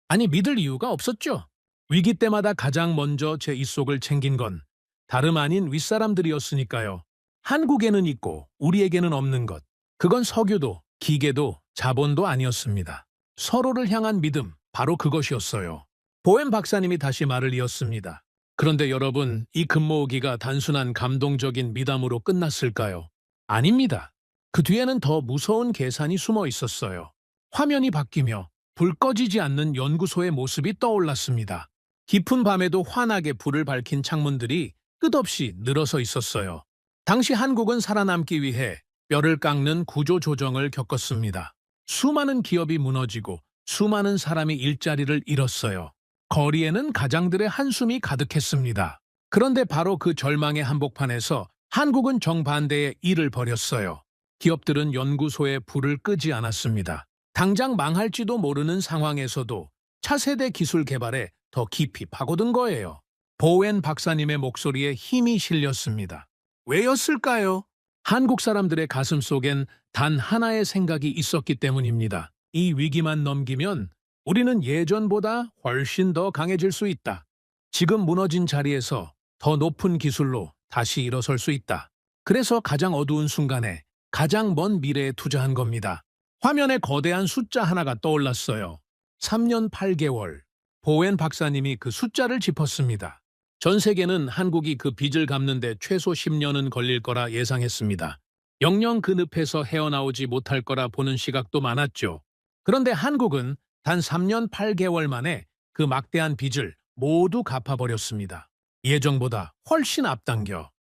아니, 믿을 이유가 없었죠. 위기 때마다 가장 먼저 제 입속을 챙긴 건 다름 아닌 윗사람들이었으니까요. 한국에는 있고 우리에게는 없는 것. 그건 석유도 기계도 자본도 아니었습니다. 서로를 향한 믿음, 바로 그것이었어요. 보웬 박사님이 다시 말을 이었습니다. 그런데 여러분, 이 금모으기가 단순한 감동적인 미담으로 끝났을까요? 아닙니다. 그 뒤에는 더 무서운 계산이 숨어 있었어요. 화면이 바뀌며 불 꺼지지 않는 연구소의 모습이 떠올랐습니다. 깊은 밤에도 환하게 불을 밝힌 창문들이 끝없이 늘어서 있었어요. 당시 한국은 살아남기 위해 뼈를 깎는 구조조정을 겪었습니다. 수많은 기업이 무너지고 수많은 사람이 일자리를 잃었어요. 거리에는 가장들의 한숨이 가득했습니다. 그런데 바로 그 절망의 한복판에서 한국은 정반대의 일을 벌였어요. 기업들은 연구소에 불을 끄지 않았습니다. 당장 망할지도 모르는 상황에서도 차세대 기술 개발에 더 깊이 파고든 거예요. 보웬 박사님의 목소리에 힘이 실렸습니다. 왜였을까요? 한국 사람들의 가슴 속엔 단 하나의 생각이 있었기 때문입니다. 이 위기만 넘기면 우리는 예전보다 훨씬 더 강해질 수 있다. 지금 무너진 자리에서 더 높은 기술로 다시 일어설 수 있다. 그래서 가장 어두운 순간에 가장 먼 미래에 투자한 겁니다. 화면에 거대한 숫자 하나가 떠올랐어요. 3년 8개월. 보웬 박사님이 그 숫자를 짚었습니다. 전 세계는 한국이 그 빚을 갚는 데 최소 10년은 걸릴 거라 예상했습니다. 영영 그 늪에서 헤어나오지 못할 거라 보는 시각도 많았죠. 그런데 한국은 단 3년 8개월 만에 그 막대한 빚을 모두 갚아버렸습니다. 예정보다 훨씬 앞당겨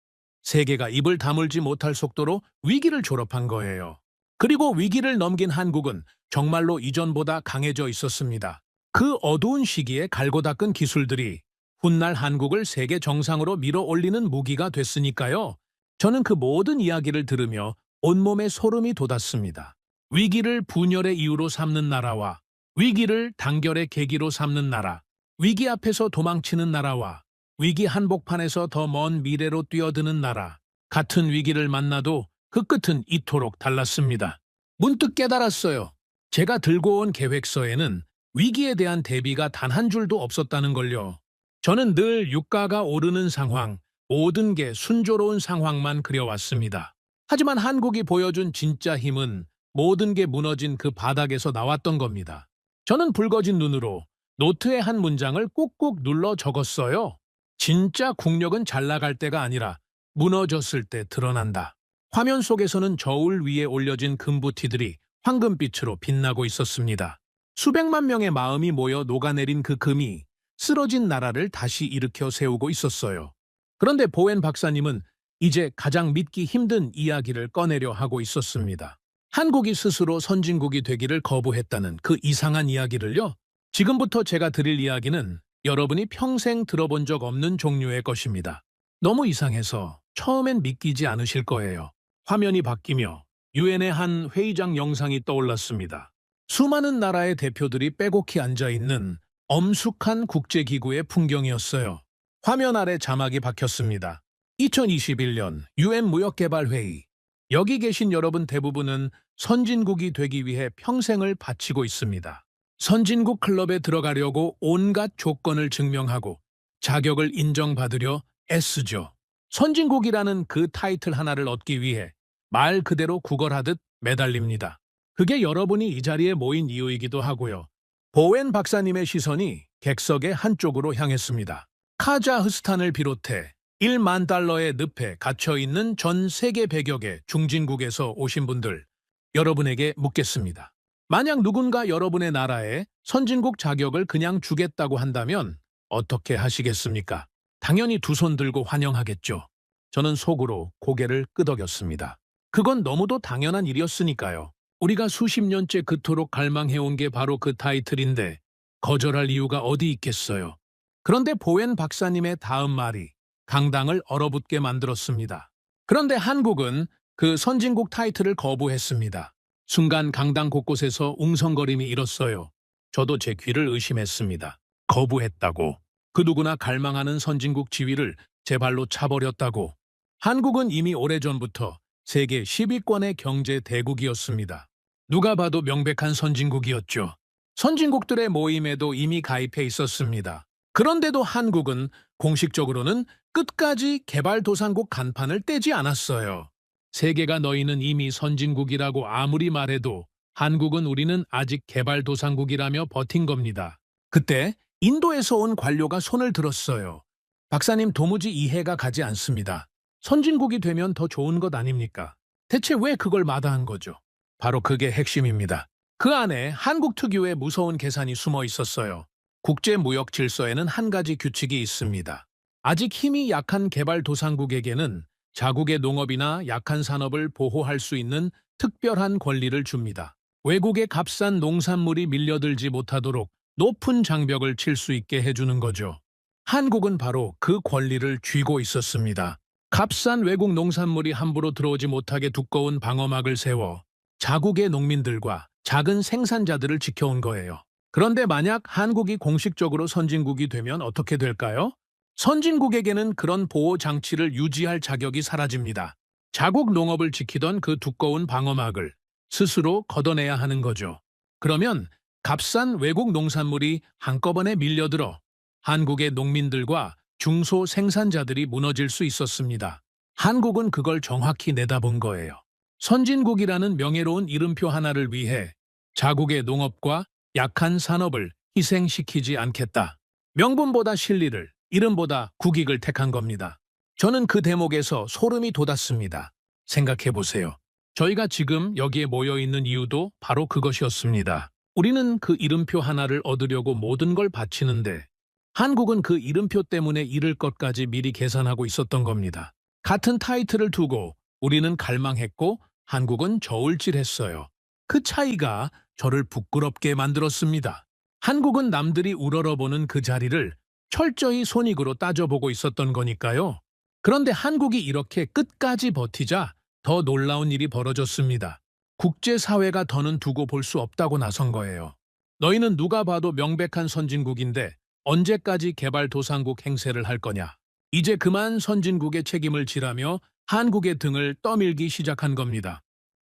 세계가 입을 다물지 못할 속도로 위기를 졸업한 거예요. 그리고 위기를 넘긴 한국은 정말로 이전보다 강해져 있었습니다. 그 어두운 시기에 갈고 닦은 기술들이 훗날 한국을 세계 정상으로 밀어 올리는 무기가 됐으니까요. 저는 그 모든 이야기를 들으며 온몸에 소름이 돋았습니다. 위기를 분열의 이유로 삼는 나라와 위기를 단결의 계기로 삼는 나라, 위기 앞에서 도망치는 나라와 위기 한복판에서 더 먼 미래로 뛰어드는 나라, 같은 위기를 만나도 그 끝은 이토록 달랐습니다. 문득 깨달았어요. 제가 들고 온 계획서에는 위기에 대한 대비가 단 한 줄도 없었다는 걸요. 저는 늘 유가가 오르는 상황, 모든 게 순조로운 상황만 그려왔습니다. 하지만 한국이 보여준 진짜 힘은 모든 게 무너진 그 바닥에서 나왔던 겁니다. 저는 붉어진 눈으로 노트의 한 문장을 꾹꾹 눌러 적었어요. 진짜 국력은 잘 나갈 때가 아니라 무너졌을 때 드러난다. 화면 속에서는 저울 위에 올려진 금부티들이 황금빛으로 빛나고 있었습니다. 수백만 명의 마음이 모여 녹아내린 그 금이 쓰러진 나라를 다시 일으켜 세우고 있었어요. 그런데 보웬 박사님은 이제 가장 믿기 힘든 이야기를 꺼내려 하고 있었습니다. 한국이 스스로 선진국이 되기를 거부했다는 그 이상한 이야기를요. 지금부터 제가 드릴 이야기는 여러분이 평생 들어본 적 없는 종류의 것입니다. 너무 이상해서 처음엔 믿기지 않으실 거예요. 화면이 바뀌며 유엔의 한 회의장 영상이 떠올랐습니다. 수많은 나라의 대표들이 빼곡히 앉아있는 엄숙한 국제기구의 풍경이었어요. 화면 아래 자막이 박혔습니다. 2021년 유엔 무역개발회의. 여기 계신 여러분 대부분은 선진국이 되기 위해 평생을 바치고 있습니다. 선진국 클럽에 들어가려고 온갖 조건을 증명하고 자격을 인정받으려 애쓰죠. 선진국이라는 그 타이틀 하나를 얻기 위해 말 그대로 구걸하듯 매달립니다. 그게 여러분이 이 자리에 모인 이유이기도 하고요. 보웬 박사님의 시선이 객석의 한쪽으로 향했습니다. 카자흐스탄을 비롯해 1만 달러의 늪에 갇혀있는 전 세계 100여 개 중진국에서 오신 분들, 여러분에게 묻겠습니다. 만약 누군가 여러분의 나라에 선진국 자격을 그냥 주겠다고 한다면 어떻게 하시겠습니까? 당연히 두 손 들고 환영하겠죠. 저는 속으로 고개를 끄덕였습니다. 그건 너무도 당연한 일이었으니까요. 우리가 수십 년째 그토록 갈망해온 게 바로 그 타이틀인데 거절할 이유가 어디 있겠어요. 그런데 보웬 박사님의 다음 말이 강당을 얼어붙게 만들었습니다. 그런데 한국은 그 선진국 타이틀을 거부했습니다. 순간 강당 곳곳에서 웅성거림이 일었어요. 저도 제 귀를 의심했습니다. 거부했다고. 그 누구나 갈망하는 선진국 지위를 제 발로 차버렸다고. 한국은 이미 오래전부터 세계 10위권의 경제 대국이었습니다. 누가 봐도 명백한 선진국이었죠. 선진국들의 모임에도 이미 가입해 있었습니다. 그런데도 한국은 공식적으로는 끝까지 개발도상국 간판을 떼지 않았어요. 세계가 너희는 이미 선진국이라고 아무리 말해도 한국은 우리는 아직 개발도상국이라며 버틴 겁니다. 그때 인도에서 온 관료가 손을 들었어요. 박사님, 도무지 이해가 가지 않습니다. 선진국이 되면 더 좋은 것 아닙니까? 대체 왜 그걸 마다한 거죠? 바로 그게 핵심입니다. 그 안에 한국 특유의 무서운 계산이 숨어 있었어요. 국제무역 질서에는 한 가지 규칙이 있습니다. 아직 힘이 약한 개발도상국에게는 자국의 농업이나 약한 산업을 보호할 수 있는 특별한 권리를 줍니다. 외국의 값싼 농산물이 밀려들지 못하도록 높은 장벽을 칠 수 있게 해주는 거죠. 한국은 바로 그 권리를 쥐고 있었습니다. 값싼 외국 농산물이 함부로 들어오지 못하게 두꺼운 방어막을 세워 자국의 농민들과 작은 생산자들을 지켜온 거예요. 그런데 만약 한국이 공식적으로 선진국이 되면 어떻게 될까요? 선진국에게는 그런 보호 장치를 유지할 자격이 사라집니다. 자국 농업을 지키던 그 두꺼운 방어막을 스스로 걷어내야 하는 거죠. 그러면 값싼 외국 농산물이 한꺼번에 밀려들어 한국의 농민들과 중소 생산자들이 무너질 수 있었습니다. 한국은 그걸 정확히 내다본 거예요. 선진국이라는 명예로운 이름표 하나를 위해 자국의 농업과 약한 산업을 희생시키지 않겠다. 명분보다 실리를, 이름보다 국익을 택한 겁니다. 저는 그 대목에서 소름이 돋았습니다. 생각해 보세요. 저희가 지금 여기에 모여 있는 이유도 바로 그것이었습니다. 우리는 그 이름표 하나를 얻으려고 모든 걸 바치는데 한국은 그 이름표 때문에 잃을 것까지 미리 계산하고 있었던 겁니다. 같은 타이틀을 두고 우리는 갈망했고 한국은 저울질했어요. 그 차이가 저를 부끄럽게 만들었습니다. 한국은 남들이 우러러보는 그 자리를 철저히 손익으로 따져보고 있었던 거니까요. 그런데 한국이 이렇게 끝까지 버티자 더 놀라운 일이 벌어졌습니다. 국제사회가 더는 두고 볼 수 없다고 나선 거예요. 너희는 누가 봐도 명백한 선진국인데 언제까지 개발도상국 행세를 할 거냐. 이제 그만 선진국의 책임을 지라며 한국의 등을 떠밀기 시작한 겁니다.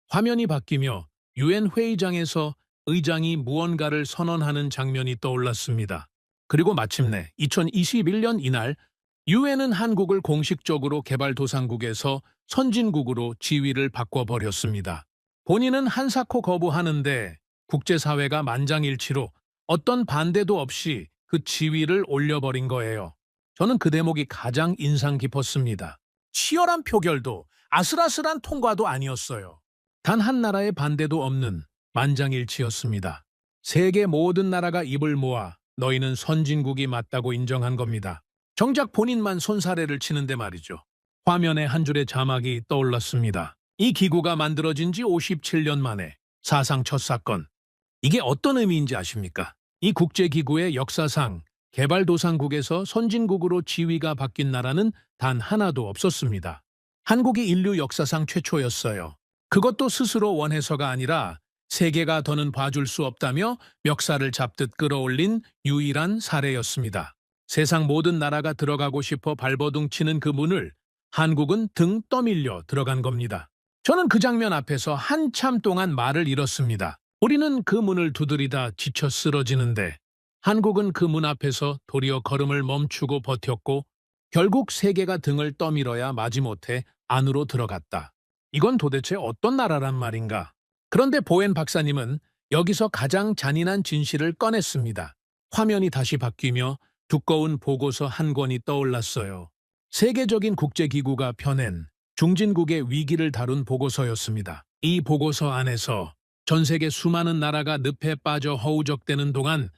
화면이 바뀌며 유엔 회의장에서 의장이 무언가를 선언하는 장면이 떠올랐습니다. 그리고 마침내 2021년 이날 유엔은 한국을 공식적으로 개발도상국에서 선진국으로 지위를 바꿔버렸습니다. 본인은 한사코 거부하는데 국제사회가 만장일치로 어떤 반대도 없이 그 지위를 올려버린 거예요. 저는 그 대목이 가장 인상 깊었습니다. 치열한 표결도 아슬아슬한 통과도 아니었어요. 단 한 나라의 반대도 없는 만장일치였습니다. 세계 모든 나라가 입을 모아 너희는 선진국이 맞다고 인정한 겁니다. 정작 본인만 손사래를 치는데 말이죠. 화면에 한 줄의 자막이 떠올랐습니다. 이 기구가 만들어진 지 57년 만에 사상 첫 사건. 이게 어떤 의미인지 아십니까? 이 국제기구의 역사상 개발도상국에서 선진국으로 지위가 바뀐 나라는 단 하나도 없었습니다. 한국이 인류 역사상 최초였어요. 그것도 스스로 원해서가 아니라 세계가 더는 봐줄 수 없다며 멱살을 잡듯 끌어올린 유일한 사례였습니다. 세상 모든 나라가 들어가고 싶어 발버둥 치는 그 문을 한국은 등 떠밀려 들어간 겁니다. 저는 그 장면 앞에서 한참 동안 말을 잃었습니다. 우리는 그 문을 두드리다 지쳐 쓰러지는데 한국은 그 문 앞에서 도리어 걸음을 멈추고 버텼고 결국 세계가 등을 떠밀어야 마지못해 안으로 들어갔다. 이건 도대체 어떤 나라란 말인가? 그런데 보엔 박사님은 여기서 가장 잔인한 진실을 꺼냈습니다. 화면이 다시 바뀌며 두꺼운 보고서 한 권이 떠올랐어요. 세계적인 국제기구가 펴낸 중진국의 위기를 다룬 보고서였습니다. 이 보고서 안에서 전 세계 수많은 나라가 늪에 빠져 허우적대는 동안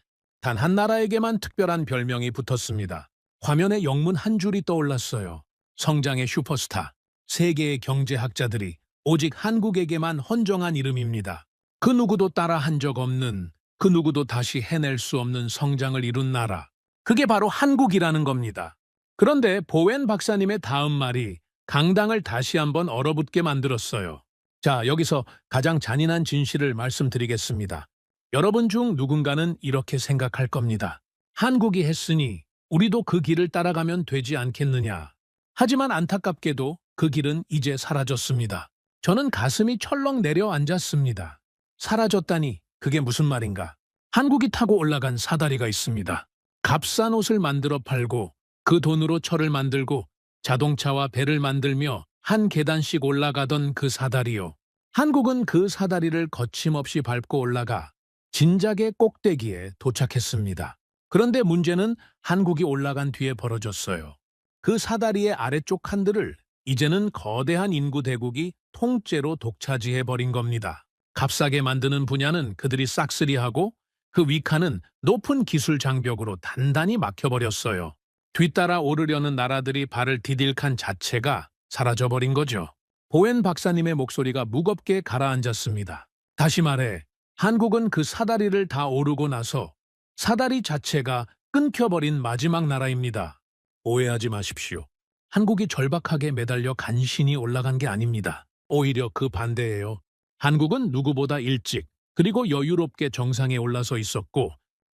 단 한 나라에게만 특별한 별명이 붙었습니다. 화면에 영문 한 줄이 떠올랐어요. 성장의 슈퍼스타, 세계의 경제학자들이 오직 한국에게만 헌정한 이름입니다. 그 누구도 따라 한 적 없는, 그 누구도 다시 해낼 수 없는 성장을 이룬 나라. 그게 바로 한국이라는 겁니다. 그런데 보웬 박사님의 다음 말이 강당을 다시 한번 얼어붙게 만들었어요. 자, 여기서 가장 잔인한 진실을 말씀드리겠습니다. 여러분 중 누군가는 이렇게 생각할 겁니다. 한국이 했으니 우리도 그 길을 따라가면 되지 않겠느냐. 하지만 안타깝게도 그 길은 이제 사라졌습니다. 저는 가슴이 철렁 내려앉았습니다. 사라졌다니 그게 무슨 말인가? 한국이 타고 올라간 사다리가 있습니다. 값싼 옷을 만들어 팔고 그 돈으로 철을 만들고 자동차와 배를 만들며 한 계단씩 올라가던 그 사다리요. 한국은 그 사다리를 거침없이 밟고 올라가 진작의 꼭대기에 도착했습니다. 그런데 문제는 한국이 올라간 뒤에 벌어졌어요. 그 사다리의 아래쪽 칸들을 이제는 거대한 인구 대국이 통째로 독차지해버린 겁니다. 값싸게 만드는 분야는 그들이 싹쓸이하고 그 윗칸은 높은 기술 장벽으로 단단히 막혀버렸어요. 뒤따라 오르려는 나라들이 발을 디딜 칸 자체가 사라져버린 거죠. 보웬 박사님의 목소리가 무겁게 가라앉았습니다. 다시 말해 한국은 그 사다리를 다 오르고 나서 사다리 자체가 끊겨버린 마지막 나라입니다. 오해하지 마십시오. 한국이 절박하게 매달려 간신히 올라간 게 아닙니다. 오히려 그 반대예요. 한국은 누구보다 일찍 그리고 여유롭게 정상에 올라서 있었고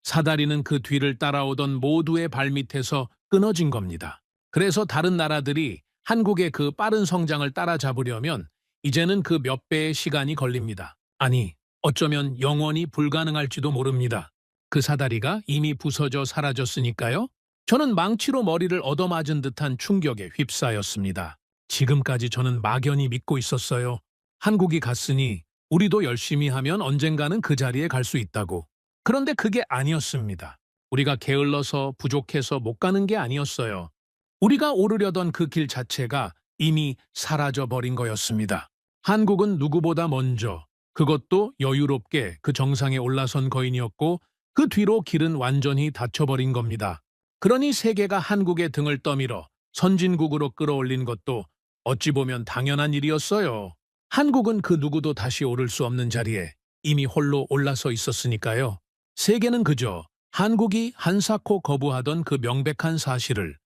사다리는 그 뒤를 따라오던 모두의 발밑에서 끊어진 겁니다. 그래서 다른 나라들이 한국의 그 빠른 성장을 따라잡으려면 이제는 그 몇 배의 시간이 걸립니다. 아니, 어쩌면 영원히 불가능할지도 모릅니다. 그 사다리가 이미 부서져 사라졌으니까요. 저는 망치로 머리를 얻어맞은 듯한 충격에 휩싸였습니다. 지금까지 저는 막연히 믿고 있었어요. 한국이 갔으니 우리도 열심히 하면 언젠가는 그 자리에 갈 수 있다고. 그런데 그게 아니었습니다. 우리가 게을러서 부족해서 못 가는 게 아니었어요. 우리가 오르려던 그 길 자체가 이미 사라져버린 거였습니다. 한국은 누구보다 먼저 그것도 여유롭게 그 정상에 올라선 거인이었고 그 뒤로 길은 완전히 닫혀버린 겁니다. 그러니 세계가 한국의 등을 떠밀어 선진국으로 끌어올린 것도 어찌 보면 당연한 일이었어요. 한국은 그 누구도 다시 오를 수 없는 자리에 이미 홀로 올라서 있었으니까요. 세계는 그저 한국이 한사코 거부하던 그 명백한 사실을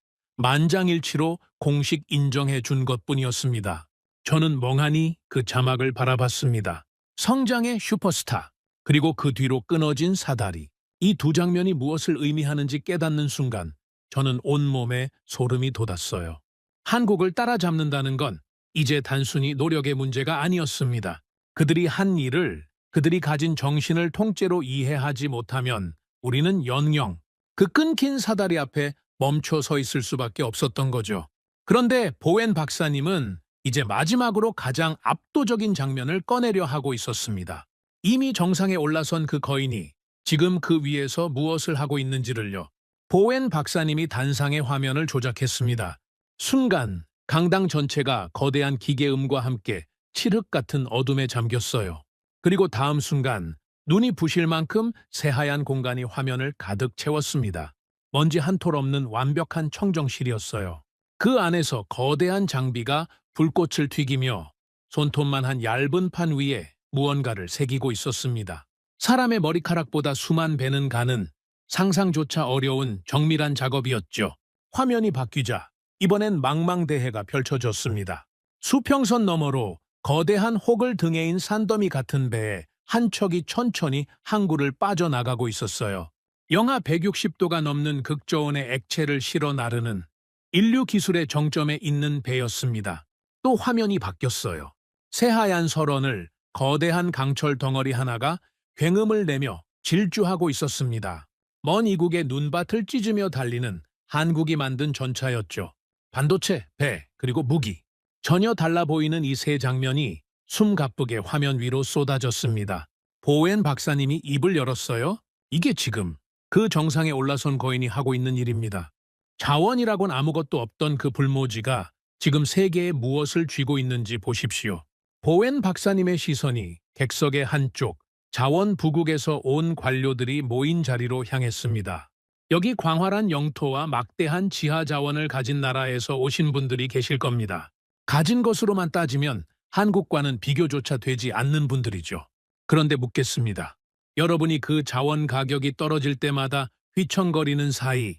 만장일치로 공식 인정해 준 것뿐이었습니다. 저는 멍하니 그 자막을 바라봤습니다. 성장의 슈퍼스타, 그리고 그 뒤로 끊어진 사다리. 이 두 장면이 무엇을 의미하는지 깨닫는 순간 저는 온몸에 소름이 돋았어요. 한국을 따라잡는다는 건 이제 단순히 노력의 문제가 아니었습니다. 그들이 한 일을, 그들이 가진 정신을 통째로 이해하지 못하면 우리는 영영 그 끊긴 사다리 앞에 멈춰 서 있을 수밖에 없었던 거죠. 그런데 보웬 박사님은 이제 마지막으로 가장 압도적인 장면을 꺼내려 하고 있었습니다. 이미 정상에 올라선 그 거인이 지금 그 위에서 무엇을 하고 있는지를요. 보웬 박사님이 단상의 화면을 조작했습니다. 순간 강당 전체가 거대한 기계음과 함께 칠흑 같은 어둠에 잠겼어요. 그리고 다음 순간 눈이 부실 만큼 새하얀 공간이 화면을 가득 채웠습니다. 먼지 한 톨 없는 완벽한 청정실이었어요. 그 안에서 거대한 장비가 불꽃을 튀기며 손톱만한 얇은 판 위에 무언가를 새기고 있었습니다. 사람의 머리카락보다 수만 배는 가는 상상조차 어려운 정밀한 작업이었죠. 화면이 바뀌자 이번엔 망망대해가 펼쳐졌습니다. 수평선 너머로 거대한 혹을 등에 인 산더미 같은 배에 한 척이 천천히 항구를 빠져나가고 있었어요. 영하 160도가 넘는 극저온의 액체를 실어 나르는 인류 기술의 정점에 있는 배였습니다. 또 화면이 바뀌었어요. 새하얀 설원을 거대한 강철 덩어리 하나가 굉음을 내며 질주하고 있었습니다. 먼 이국의 눈밭을 찢으며 달리는 한국이 만든 전차였죠. 반도체, 배, 그리고 무기. 전혀 달라 보이는 이 세 장면이 숨가쁘게 화면 위로 쏟아졌습니다. 보웬 박사님이 입을 열었어요. 이게 지금 그 정상에 올라선 거인이 하고 있는 일입니다. 자원이라곤 아무것도 없던 그 불모지가 지금 세계에 무엇을 쥐고 있는지 보십시오. 보웬 박사님의 시선이 객석의 한쪽, 자원 부국에서 온 관료들이 모인 자리로 향했습니다. 여기 광활한 영토와 막대한 지하 자원을 가진 나라에서 오신 분들이 계실 겁니다. 가진 것으로만 따지면 한국과는 비교조차 되지 않는 분들이죠. 그런데 묻겠습니다. 여러분이 그 자원 가격이 떨어질 때마다 휘청거리는 사이,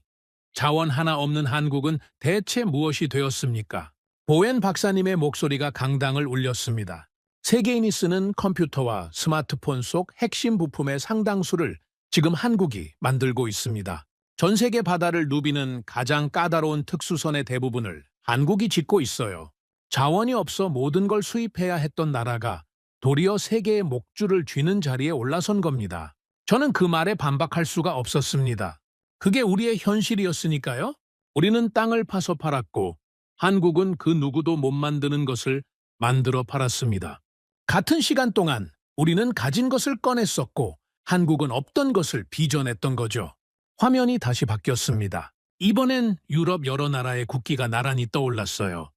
자원 하나 없는 한국은 대체 무엇이 되었습니까? 보웬 박사님의 목소리가 강당을 울렸습니다. 세계인이 쓰는 컴퓨터와 스마트폰 속 핵심 부품의 상당수를 지금 한국이 만들고 있습니다. 전 세계 바다를 누비는 가장 까다로운 특수선의 대부분을 한국이 짓고 있어요. 자원이 없어 모든 걸 수입해야 했던 나라가 도리어 세계의 목줄을 쥐는 자리에 올라선 겁니다. 저는 그 말에 반박할 수가 없었습니다. 그게 우리의 현실이었으니까요. 우리는 땅을 파서 팔았고 한국은 그 누구도 못 만드는 것을 만들어 팔았습니다. 같은 시간 동안 우리는 가진 것을 꺼냈었고 한국은 없던 것을 빚어냈던 거죠. 화면이 다시 바뀌었습니다. 이번엔 유럽 여러 나라의 국기가 나란히 떠올랐어요.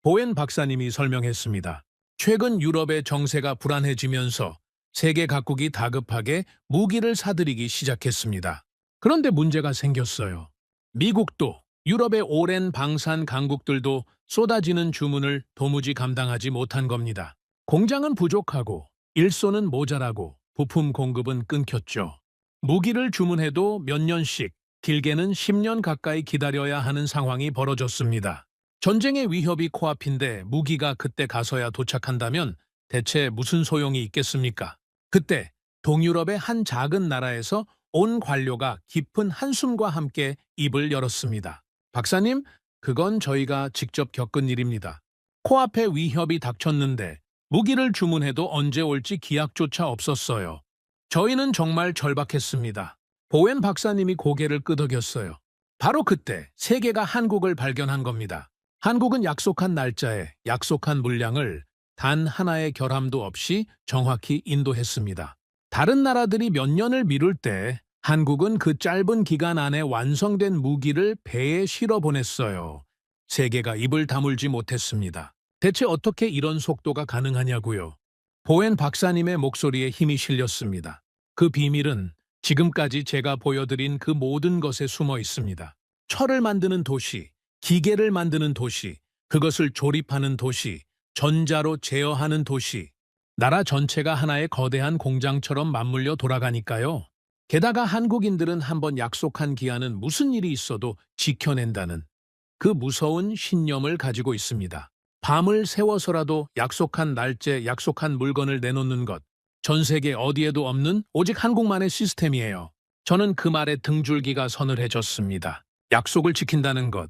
보웬 박사님이 설명했습니다. 최근 유럽의 정세가 불안해지면서 세계 각국이 다급하게 무기를 사들이기 시작했습니다. 그런데 문제가 생겼어요. 미국도 유럽의 오랜 방산 강국들도 쏟아지는 주문을 도무지 감당하지 못한 겁니다. 공장은 부족하고 일손은 모자라고 부품 공급은 끊겼죠. 무기를 주문해도 몇 년씩, 길게는 10년 가까이 기다려야 하는 상황이 벌어졌습니다. 전쟁의 위협이 코앞인데 무기가 그때 가서야 도착한다면 대체 무슨 소용이 있겠습니까? 그때 동유럽의 한 작은 나라에서 온 관료가 깊은 한숨과 함께 입을 열었습니다. 박사님, 그건 저희가 직접 겪은 일입니다. 코앞에 위협이 닥쳤는데 무기를 주문해도 언제 올지 기약조차 없었어요. 저희는 정말 절박했습니다. 보웬 박사님이 고개를 끄덕였어요. 바로 그때 세계가 한국을 발견한 겁니다. 한국은 약속한 날짜에 약속한 물량을 단 하나의 결함도 없이 정확히 인도했습니다. 다른 나라들이 몇 년을 미룰 때 한국은 그 짧은 기간 안에 완성된 무기를 배에 실어 보냈어요. 세계가 입을 다물지 못했습니다. 대체 어떻게 이런 속도가 가능하냐고요? 보웬 박사님의 목소리에 힘이 실렸습니다. 그 비밀은 지금까지 제가 보여드린 그 모든 것에 숨어 있습니다. 철을 만드는 도시, 기계를 만드는 도시, 그것을 조립하는 도시, 전자로 제어하는 도시. 나라 전체가 하나의 거대한 공장처럼 맞물려 돌아가니까요. 게다가 한국인들은 한번 약속한 기한은 무슨 일이 있어도 지켜낸다는 그 무서운 신념을 가지고 있습니다. 밤을 새워서라도 약속한 날짜, 약속한 물건을 내놓는 것. 전 세계 어디에도 없는 오직 한국만의 시스템이에요. 저는 그 말에 등줄기가 서늘해졌습니다. 약속을 지킨다는 것.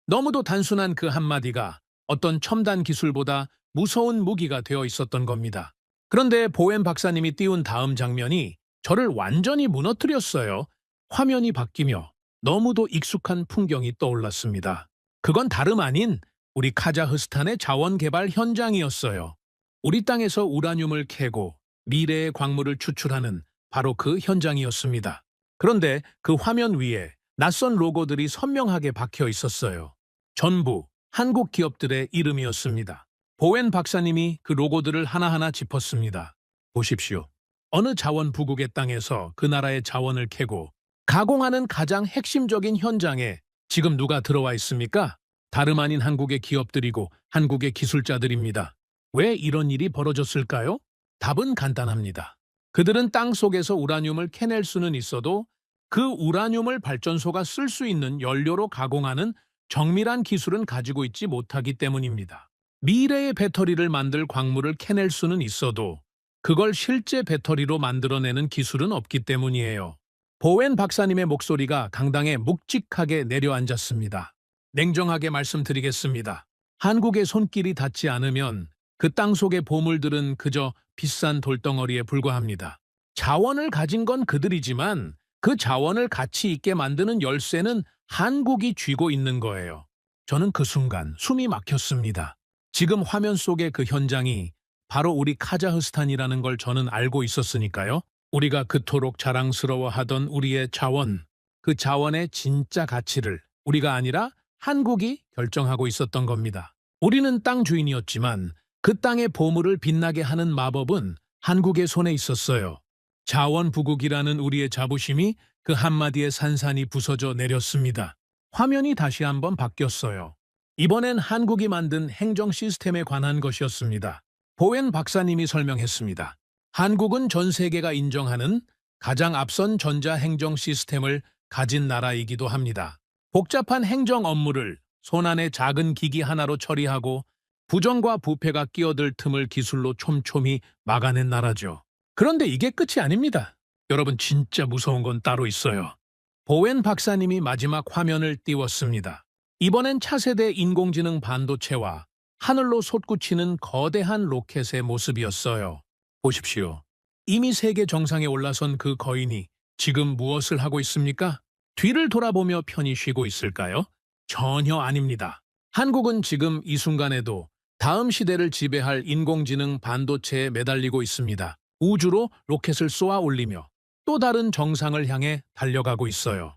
너무도 단순한 그 한마디가 어떤 첨단 기술보다 무서운 무기가 되어 있었던 겁니다. 그런데 보웬 박사님이 띄운 다음 장면이 저를 완전히 무너뜨렸어요. 화면이 바뀌며 너무도 익숙한 풍경이 떠올랐습니다. 그건 다름 아닌 우리 카자흐스탄의 자원 개발 현장이었어요. 우리 땅에서 우라늄을 캐고 미래의 광물을 추출하는 바로 그 현장이었습니다. 그런데 그 화면 위에 낯선 로고들이 선명하게 박혀 있었어요. 전부 한국 기업들의 이름이었습니다. 보웬 박사님이 그 로고들을 하나하나 짚었습니다. 보십시오. 어느 자원 부국의 땅에서 그 나라의 자원을 캐고 가공하는 가장 핵심적인 현장에 지금 누가 들어와 있습니까? 다름 아닌 한국의 기업들이고 한국의 기술자들입니다. 왜 이런 일이 벌어졌을까요? 답은 간단합니다. 그들은 땅 속에서 우라늄을 캐낼 수는 있어도 그 우라늄을 발전소가 쓸 수 있는 연료로 가공하는 정밀한 기술은 가지고 있지 못하기 때문입니다. 미래의 배터리를 만들 광물을 캐낼 수는 있어도 그걸 실제 배터리로 만들어내는 기술은 없기 때문이에요. 보웬 박사님의 목소리가 강당에 묵직하게 내려앉았습니다. 냉정하게 말씀드리겠습니다. 한국의 손길이 닿지 않으면 그 땅 속의 보물들은 그저 비싼 돌덩어리에 불과합니다. 자원을 가진 건 그들이지만 그 자원을 가치 있게 만드는 열쇠는 한국이 쥐고 있는 거예요. 저는 그 순간 숨이 막혔습니다. 지금 화면 속의 그 현장이 바로 우리 카자흐스탄이라는 걸 저는 알고 있었으니까요. 우리가 그토록 자랑스러워하던 우리의 자원, 그 자원의 진짜 가치를 우리가 아니라 한국이 결정하고 있었던 겁니다. 우리는 땅 주인이었지만 그 땅의 보물을 빛나게 하는 마법은 한국의 손에 있었어요. 자원부국이라는 우리의 자부심이 그 한마디에 산산이 부서져 내렸습니다. 화면이 다시 한번 바뀌었어요. 이번엔 한국이 만든 행정 시스템에 관한 것이었습니다. 보웬 박사님이 설명했습니다. 한국은 전 세계가 인정하는 가장 앞선 전자 행정 시스템을 가진 나라이기도 합니다. 복잡한 행정 업무를 손안의 작은 기기 하나로 처리하고 부정과 부패가 끼어들 틈을 기술로 촘촘히 막아낸 나라죠. 그런데 이게 끝이 아닙니다. 여러분, 진짜 무서운 건 따로 있어요. 보웬 박사님이 마지막 화면을 띄웠습니다. 이번엔 차세대 인공지능 반도체와 하늘로 솟구치는 거대한 로켓의 모습이었어요. 보십시오. 이미 세계 정상에 올라선 그 거인이 지금 무엇을 하고 있습니까? 뒤를 돌아보며 편히 쉬고 있을까요? 전혀 아닙니다. 한국은 지금 이 순간에도 다음 시대를 지배할 인공지능 반도체에 매달리고 있습니다. 우주로 로켓을 쏘아 올리며 또 다른 정상을 향해 달려가고 있어요.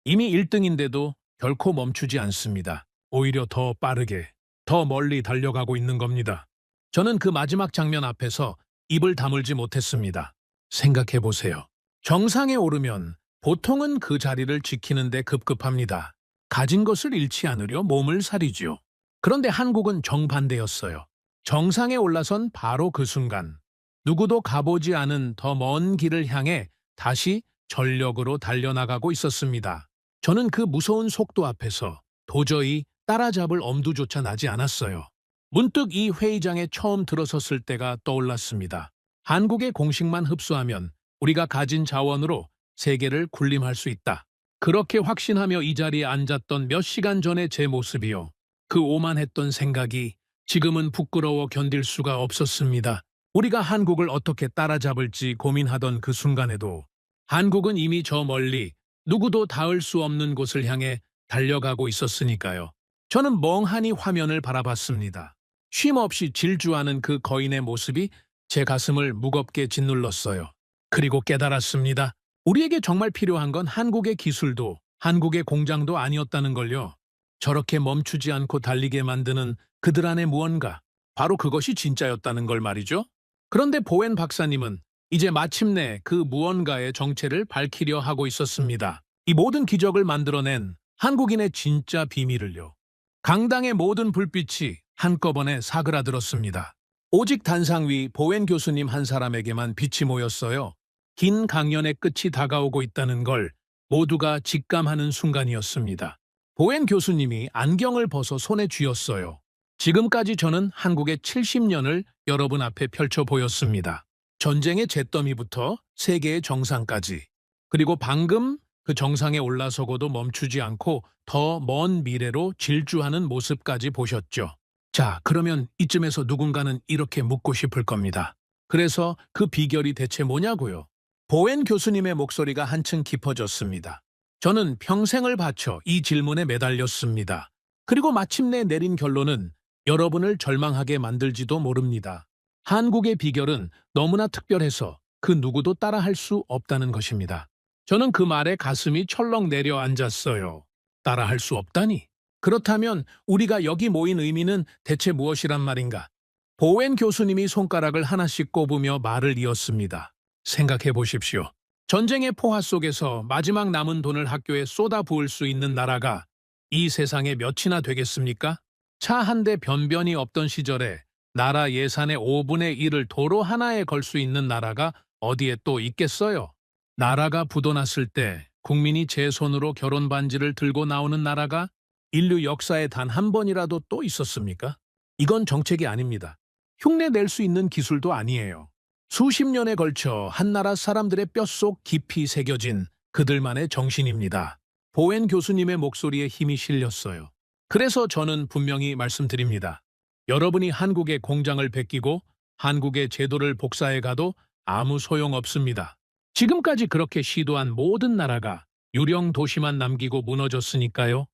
이미 1등인데도 결코 멈추지 않습니다. 오히려 더 빠르게, 더 멀리 달려가고 있는 겁니다. 저는 그 마지막 장면 앞에서 입을 다물지 못했습니다. 생각해 보세요. 정상에 오르면 보통은 그 자리를 지키는데 급급합니다. 가진 것을 잃지 않으려 몸을 사리지요. 그런데 한국은 정반대였어요. 정상에 올라선 바로 그 순간 누구도 가보지 않은 더 먼 길을 향해 다시 전력으로 달려나가고 있었습니다. 저는 그 무서운 속도 앞에서 도저히 따라잡을 엄두조차 나지 않았어요. 문득 이 회의장에 처음 들어섰을 때가 떠올랐습니다. 한국의 공식만 흡수하면 우리가 가진 자원으로 세계를 군림할 수 있다. 그렇게 확신하며 이 자리에 앉았던 몇 시간 전의 제 모습이요. 그 오만했던 생각이 지금은 부끄러워 견딜 수가 없었습니다. 우리가 한국을 어떻게 따라잡을지 고민하던 그 순간에도 한국은 이미 저 멀리 누구도 닿을 수 없는 곳을 향해 달려가고 있었으니까요. 저는 멍하니 화면을 바라봤습니다. 쉼없이 질주하는 그 거인의 모습이 제 가슴을 무겁게 짓눌렀어요. 그리고 깨달았습니다. 우리에게 정말 필요한 건 한국의 기술도 한국의 공장도 아니었다는 걸요. 저렇게 멈추지 않고 달리게 만드는 그들 안에 무언가, 바로 그것이 진짜였다는 걸 말이죠. 그런데 보웬 박사님은 이제 마침내 그 무언가의 정체를 밝히려 하고 있었습니다. 이 모든 기적을 만들어낸 한국인의 진짜 비밀을요. 강당의 모든 불빛이 한꺼번에 사그라들었습니다. 오직 단상 위 보웬 교수님 한 사람에게만 빛이 모였어요. 긴 강연의 끝이 다가오고 있다는 걸 모두가 직감하는 순간이었습니다. 보웬 교수님이 안경을 벗어 손에 쥐었어요. 지금까지 저는 한국의 70년을 여러분 앞에 펼쳐 보였습니다. 전쟁의 잿더미부터 세계의 정상까지. 그리고 방금 그 정상에 올라서고도 멈추지 않고 더 먼 미래로 질주하는 모습까지 보셨죠. 자, 그러면 이쯤에서 누군가는 이렇게 묻고 싶을 겁니다. 그래서 그 비결이 대체 뭐냐고요? 보웬 교수님의 목소리가 한층 깊어졌습니다. 저는 평생을 바쳐 이 질문에 매달렸습니다. 그리고 마침내 내린 결론은 여러분을 절망하게 만들지도 모릅니다. 한국의 비결은 너무나 특별해서 그 누구도 따라할 수 없다는 것입니다. 저는 그 말에 가슴이 철렁 내려앉았어요. 따라할 수 없다니? 그렇다면 우리가 여기 모인 의미는 대체 무엇이란 말인가? 보웬 교수님이 손가락을 하나씩 꼽으며 말을 이었습니다. 생각해 보십시오. 전쟁의 포화 속에서 마지막 남은 돈을 학교에 쏟아부을 수 있는 나라가 이 세상에 몇이나 되겠습니까? 차 한 대 변변히 없던 시절에 나라 예산의 5분의 1을 도로 하나에 걸 수 있는 나라가 어디에 또 있겠어요? 나라가 부도났을 때 국민이 제 손으로 결혼 반지를 들고 나오는 나라가 인류 역사에 단 한 번이라도 또 있었습니까? 이건 정책이 아닙니다. 흉내 낼 수 있는 기술도 아니에요. 수십 년에 걸쳐 한 나라 사람들의 뼛속 깊이 새겨진 그들만의 정신입니다. 보웬 교수님의 목소리에 힘이 실렸어요. 그래서 저는 분명히 말씀드립니다. 여러분이 한국의 공장을 베끼고 한국의 제도를 복사해 가도 아무 소용없습니다. 지금까지 그렇게 시도한 모든 나라가 유령 도시만 남기고 무너졌으니까요.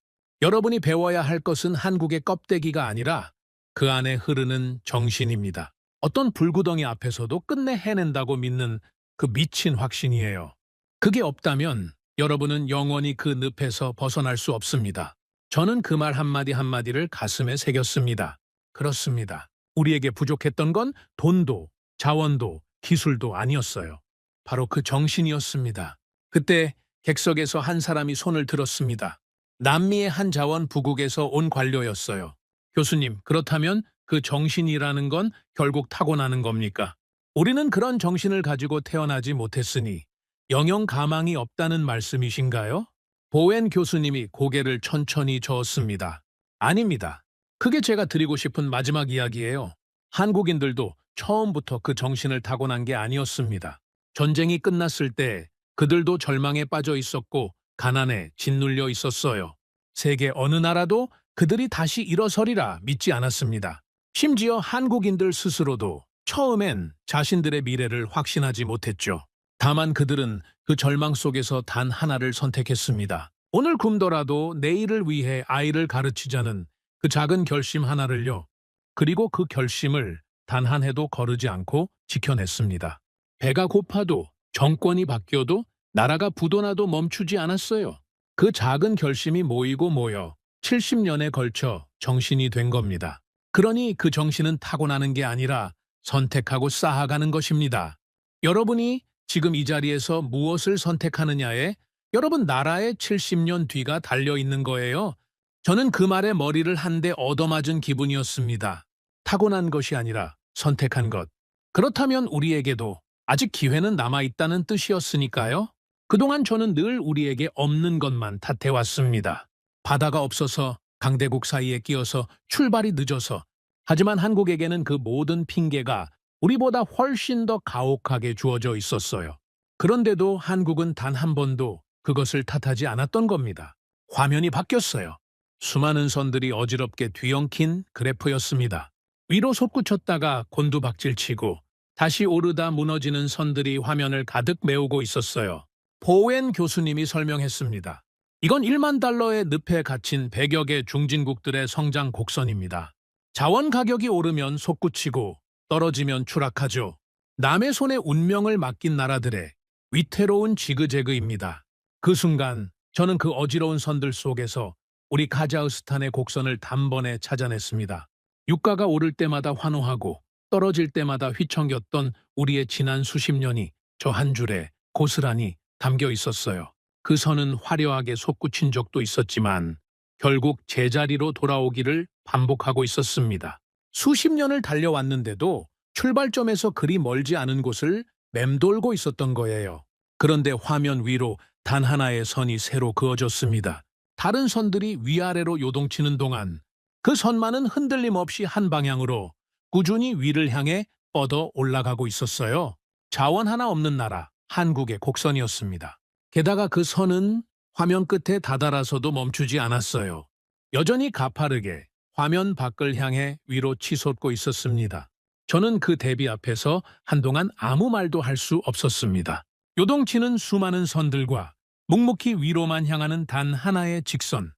여러분이 배워야 할 것은 한국의 껍데기가 아니라 그 안에 흐르는 정신입니다. 어떤 불구덩이 앞에서도 끝내 해낸다고 믿는 그 미친 확신이에요. 그게 없다면 여러분은 영원히 그 늪에서 벗어날 수 없습니다. 저는 그 말 한마디 한마디를 가슴에 새겼습니다. 그렇습니다. 우리에게 부족했던 건 돈도, 자원도, 기술도 아니었어요. 바로 그 정신이었습니다. 그때 객석에서 한 사람이 손을 들었습니다. 남미의 한 자원 부국에서 온 관료였어요. 교수님, 그렇다면 그 정신이라는 건 결국 타고나는 겁니까? 우리는 그런 정신을 가지고 태어나지 못했으니 영영 가망이 없다는 말씀이신가요? 보웬 교수님이 고개를 천천히 저었습니다. 아닙니다. 그게 제가 드리고 싶은 마지막 이야기예요. 한국인들도 처음부터 그 정신을 타고난 게 아니었습니다. 전쟁이 끝났을 때 그들도 절망에 빠져 있었고 가난에 짓눌려 있었어요. 세계 어느 나라도 그들이 다시 일어서리라 믿지 않았습니다. 심지어 한국인들 스스로도 처음엔 자신들의 미래를 확신하지 못했죠. 다만 그들은 그 절망 속에서 단 하나를 선택했습니다. 오늘 굶더라도 내일을 위해 아이를 가르치자는 그 작은 결심 하나를요. 그리고 그 결심을 단 한 해도 거르지 않고 지켜냈습니다. 배가 고파도 정권이 바뀌어도 나라가 부도나도 멈추지 않았어요. 그 작은 결심이 모이고 모여 70년에 걸쳐 정신이 된 겁니다. 그러니 그 정신은 타고나는 게 아니라 선택하고 쌓아가는 것입니다. 여러분이 지금 이 자리에서 무엇을 선택하느냐에 여러분 나라의 70년 뒤가 달려있는 거예요. 저는 그 말에 머리를 한 대 얻어맞은 기분이었습니다. 타고난 것이 아니라 선택한 것. 그렇다면 우리에게도 아직 기회는 남아있다는 뜻이었으니까요. 그동안 저는 늘 우리에게 없는 것만 탓해왔습니다. 바다가 없어서 강대국 사이에 끼어서 출발이 늦어서 하지만 한국에게는 그 모든 핑계가 우리보다 훨씬 더 가혹하게 주어져 있었어요. 그런데도 한국은 단 한 번도 그것을 탓하지 않았던 겁니다. 화면이 바뀌었어요. 수많은 선들이 어지럽게 뒤엉킨 그래프였습니다. 위로 솟구쳤다가 곤두박질치고 다시 오르다 무너지는 선들이 화면을 가득 메우고 있었어요. 보웬 교수님이 설명했습니다. 이건 1만 달러의 늪에 갇힌 100여 개 중진국들의 성장 곡선입니다. 자원 가격이 오르면 솟구치고 떨어지면 추락하죠. 남의 손에 운명을 맡긴 나라들의 위태로운 지그재그입니다. 그 순간 저는 그 어지러운 선들 속에서 우리 카자흐스탄의 곡선을 단번에 찾아냈습니다. 유가가 오를 때마다 환호하고 떨어질 때마다 휘청겼던 우리의 지난 수십 년이 저 한 줄에 고스란히 담겨 있었어요. 그 선은 화려하게 솟구친 적도 있었지만 결국 제자리로 돌아오기를 반복하고 있었습니다. 수십 년을 달려왔는데도 출발점에서 그리 멀지 않은 곳을 맴돌고 있었던 거예요. 그런데 화면 위로 단 하나의 선이 새로 그어졌습니다. 다른 선들이 위아래로 요동치는 동안 그 선만은 흔들림 없이 한 방향으로 꾸준히 위를 향해 뻗어 올라가고 있었어요. 자원 하나 없는 나라, 한국의 곡선이었습니다. 게다가 그 선은 화면 끝에 다다라서도 멈추지 않았어요. 여전히 가파르게 화면 밖을 향해 위로 치솟고 있었습니다. 저는 그 대비 앞에서 한동안 아무 말도 할 수 없었습니다. 요동치는 수많은 선들과 묵묵히 위로만 향하는 단 하나의 직선.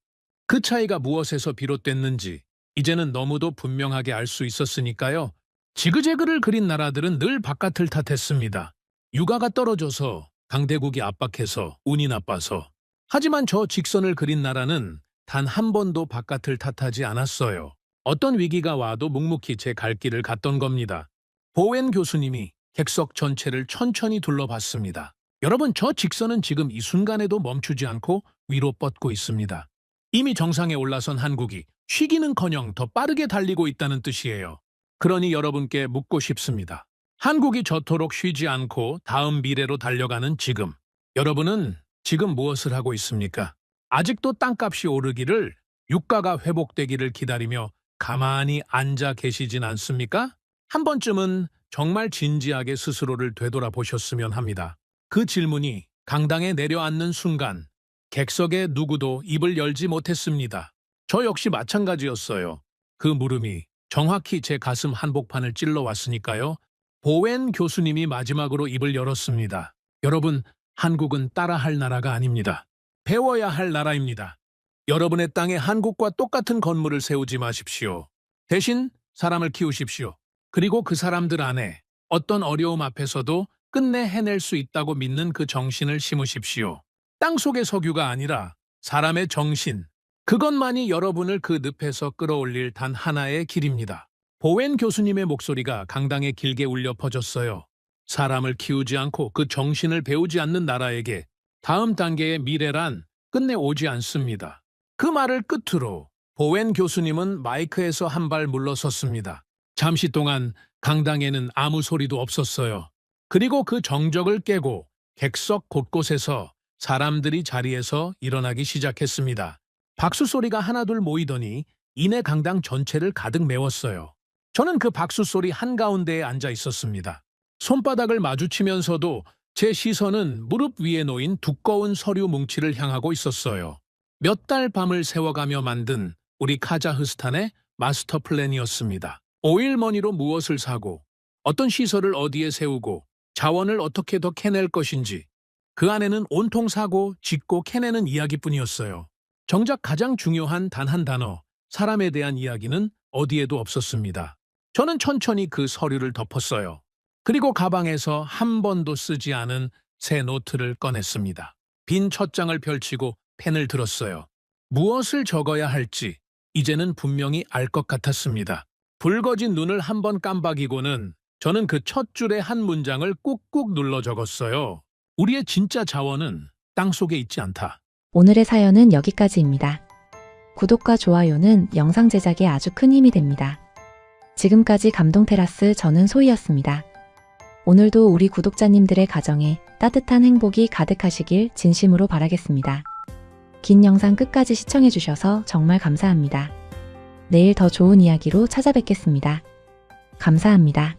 그 차이가 무엇에서 비롯됐는지 이제는 너무도 분명하게 알 수 있었으니까요. 지그재그를 그린 나라들은 늘 바깥을 탓했습니다. 유가가 떨어져서 강대국이 압박해서 운이 나빠서. 하지만 저 직선을 그린 나라는 단 한 번도 바깥을 탓하지 않았어요. 어떤 위기가 와도 묵묵히 제 갈 길을 갔던 겁니다. 보웬 교수님이 객석 전체를 천천히 둘러봤습니다. 여러분, 저 직선은 지금 이 순간에도 멈추지 않고 위로 뻗고 있습니다. 이미 정상에 올라선 한국이 쉬기는커녕 더 빠르게 달리고 있다는 뜻이에요. 그러니 여러분께 묻고 싶습니다. 한국이 저토록 쉬지 않고 다음 미래로 달려가는 지금, 여러분은 지금 무엇을 하고 있습니까? 아직도 땅값이 오르기를, 유가가 회복되기를 기다리며 가만히 앉아 계시진 않습니까? 한 번쯤은 정말 진지하게 스스로를 되돌아보셨으면 합니다. 그 질문이 강당에 내려앉는 순간 객석의 누구도 입을 열지 못했습니다. 저 역시 마찬가지였어요. 그 물음이 정확히 제 가슴 한복판을 찔러왔으니까요. 보웬 교수님이 마지막으로 입을 열었습니다. 여러분, 한국은 따라할 나라가 아닙니다. 배워야 할 나라입니다. 여러분의 땅에 한국과 똑같은 건물을 세우지 마십시오. 대신 사람을 키우십시오. 그리고 그 사람들 안에 어떤 어려움 앞에서도 끝내 해낼 수 있다고 믿는 그 정신을 심으십시오. 땅속의 석유가 아니라 사람의 정신, 그것만이 여러분을 그 늪에서 끌어올릴 단 하나의 길입니다. 보웬 교수님의 목소리가 강당에 길게 울려 퍼졌어요. 사람을 키우지 않고 그 정신을 배우지 않는 나라에게 다음 단계의 미래란 끝내 오지 않습니다. 그 말을 끝으로 보웬 교수님은 마이크에서 한 발 물러섰습니다. 잠시 동안 강당에는 아무 소리도 없었어요. 그리고 그 정적을 깨고 객석 곳곳에서 사람들이 자리에서 일어나기 시작했습니다. 박수 소리가 하나둘 모이더니 이내 강당 전체를 가득 메웠어요. 저는 그 박수 소리 한가운데에 앉아 있었습니다. 손바닥을 마주치면서도 제 시선은 무릎 위에 놓인 두꺼운 서류 뭉치를 향하고 있었어요. 몇 달 밤을 새워가며 만든 우리 카자흐스탄의 마스터 플랜이었습니다. 오일머니로 무엇을 사고, 어떤 시설을 어디에 세우고, 자원을 어떻게 더 캐낼 것인지, 그 안에는 온통 사고, 짓고, 캐내는 이야기뿐이었어요. 정작 가장 중요한 단 한 단어, 사람에 대한 이야기는 어디에도 없었습니다. 저는 천천히 그 서류를 덮었어요. 그리고 가방에서 한 번도 쓰지 않은 새 노트를 꺼냈습니다. 빈 첫 장을 펼치고 펜을 들었어요. 무엇을 적어야 할지 이제는 분명히 알 것 같았습니다. 붉어진 눈을 한 번 깜박이고는 저는 그 첫 줄의 한 문장을 꾹꾹 눌러 적었어요. 우리의 진짜 자원은 땅속에 있지 않다. 오늘의 사연은 여기까지입니다. 구독과 좋아요는 영상 제작에 아주 큰 힘이 됩니다. 지금까지 감동테라스 저는 소희였습니다. 오늘도 우리 구독자님들의 가정에 따뜻한 행복이 가득하시길 진심으로 바라겠습니다. 긴 영상 끝까지 시청해주셔서 정말 감사합니다. 내일 더 좋은 이야기로 찾아뵙겠습니다. 감사합니다.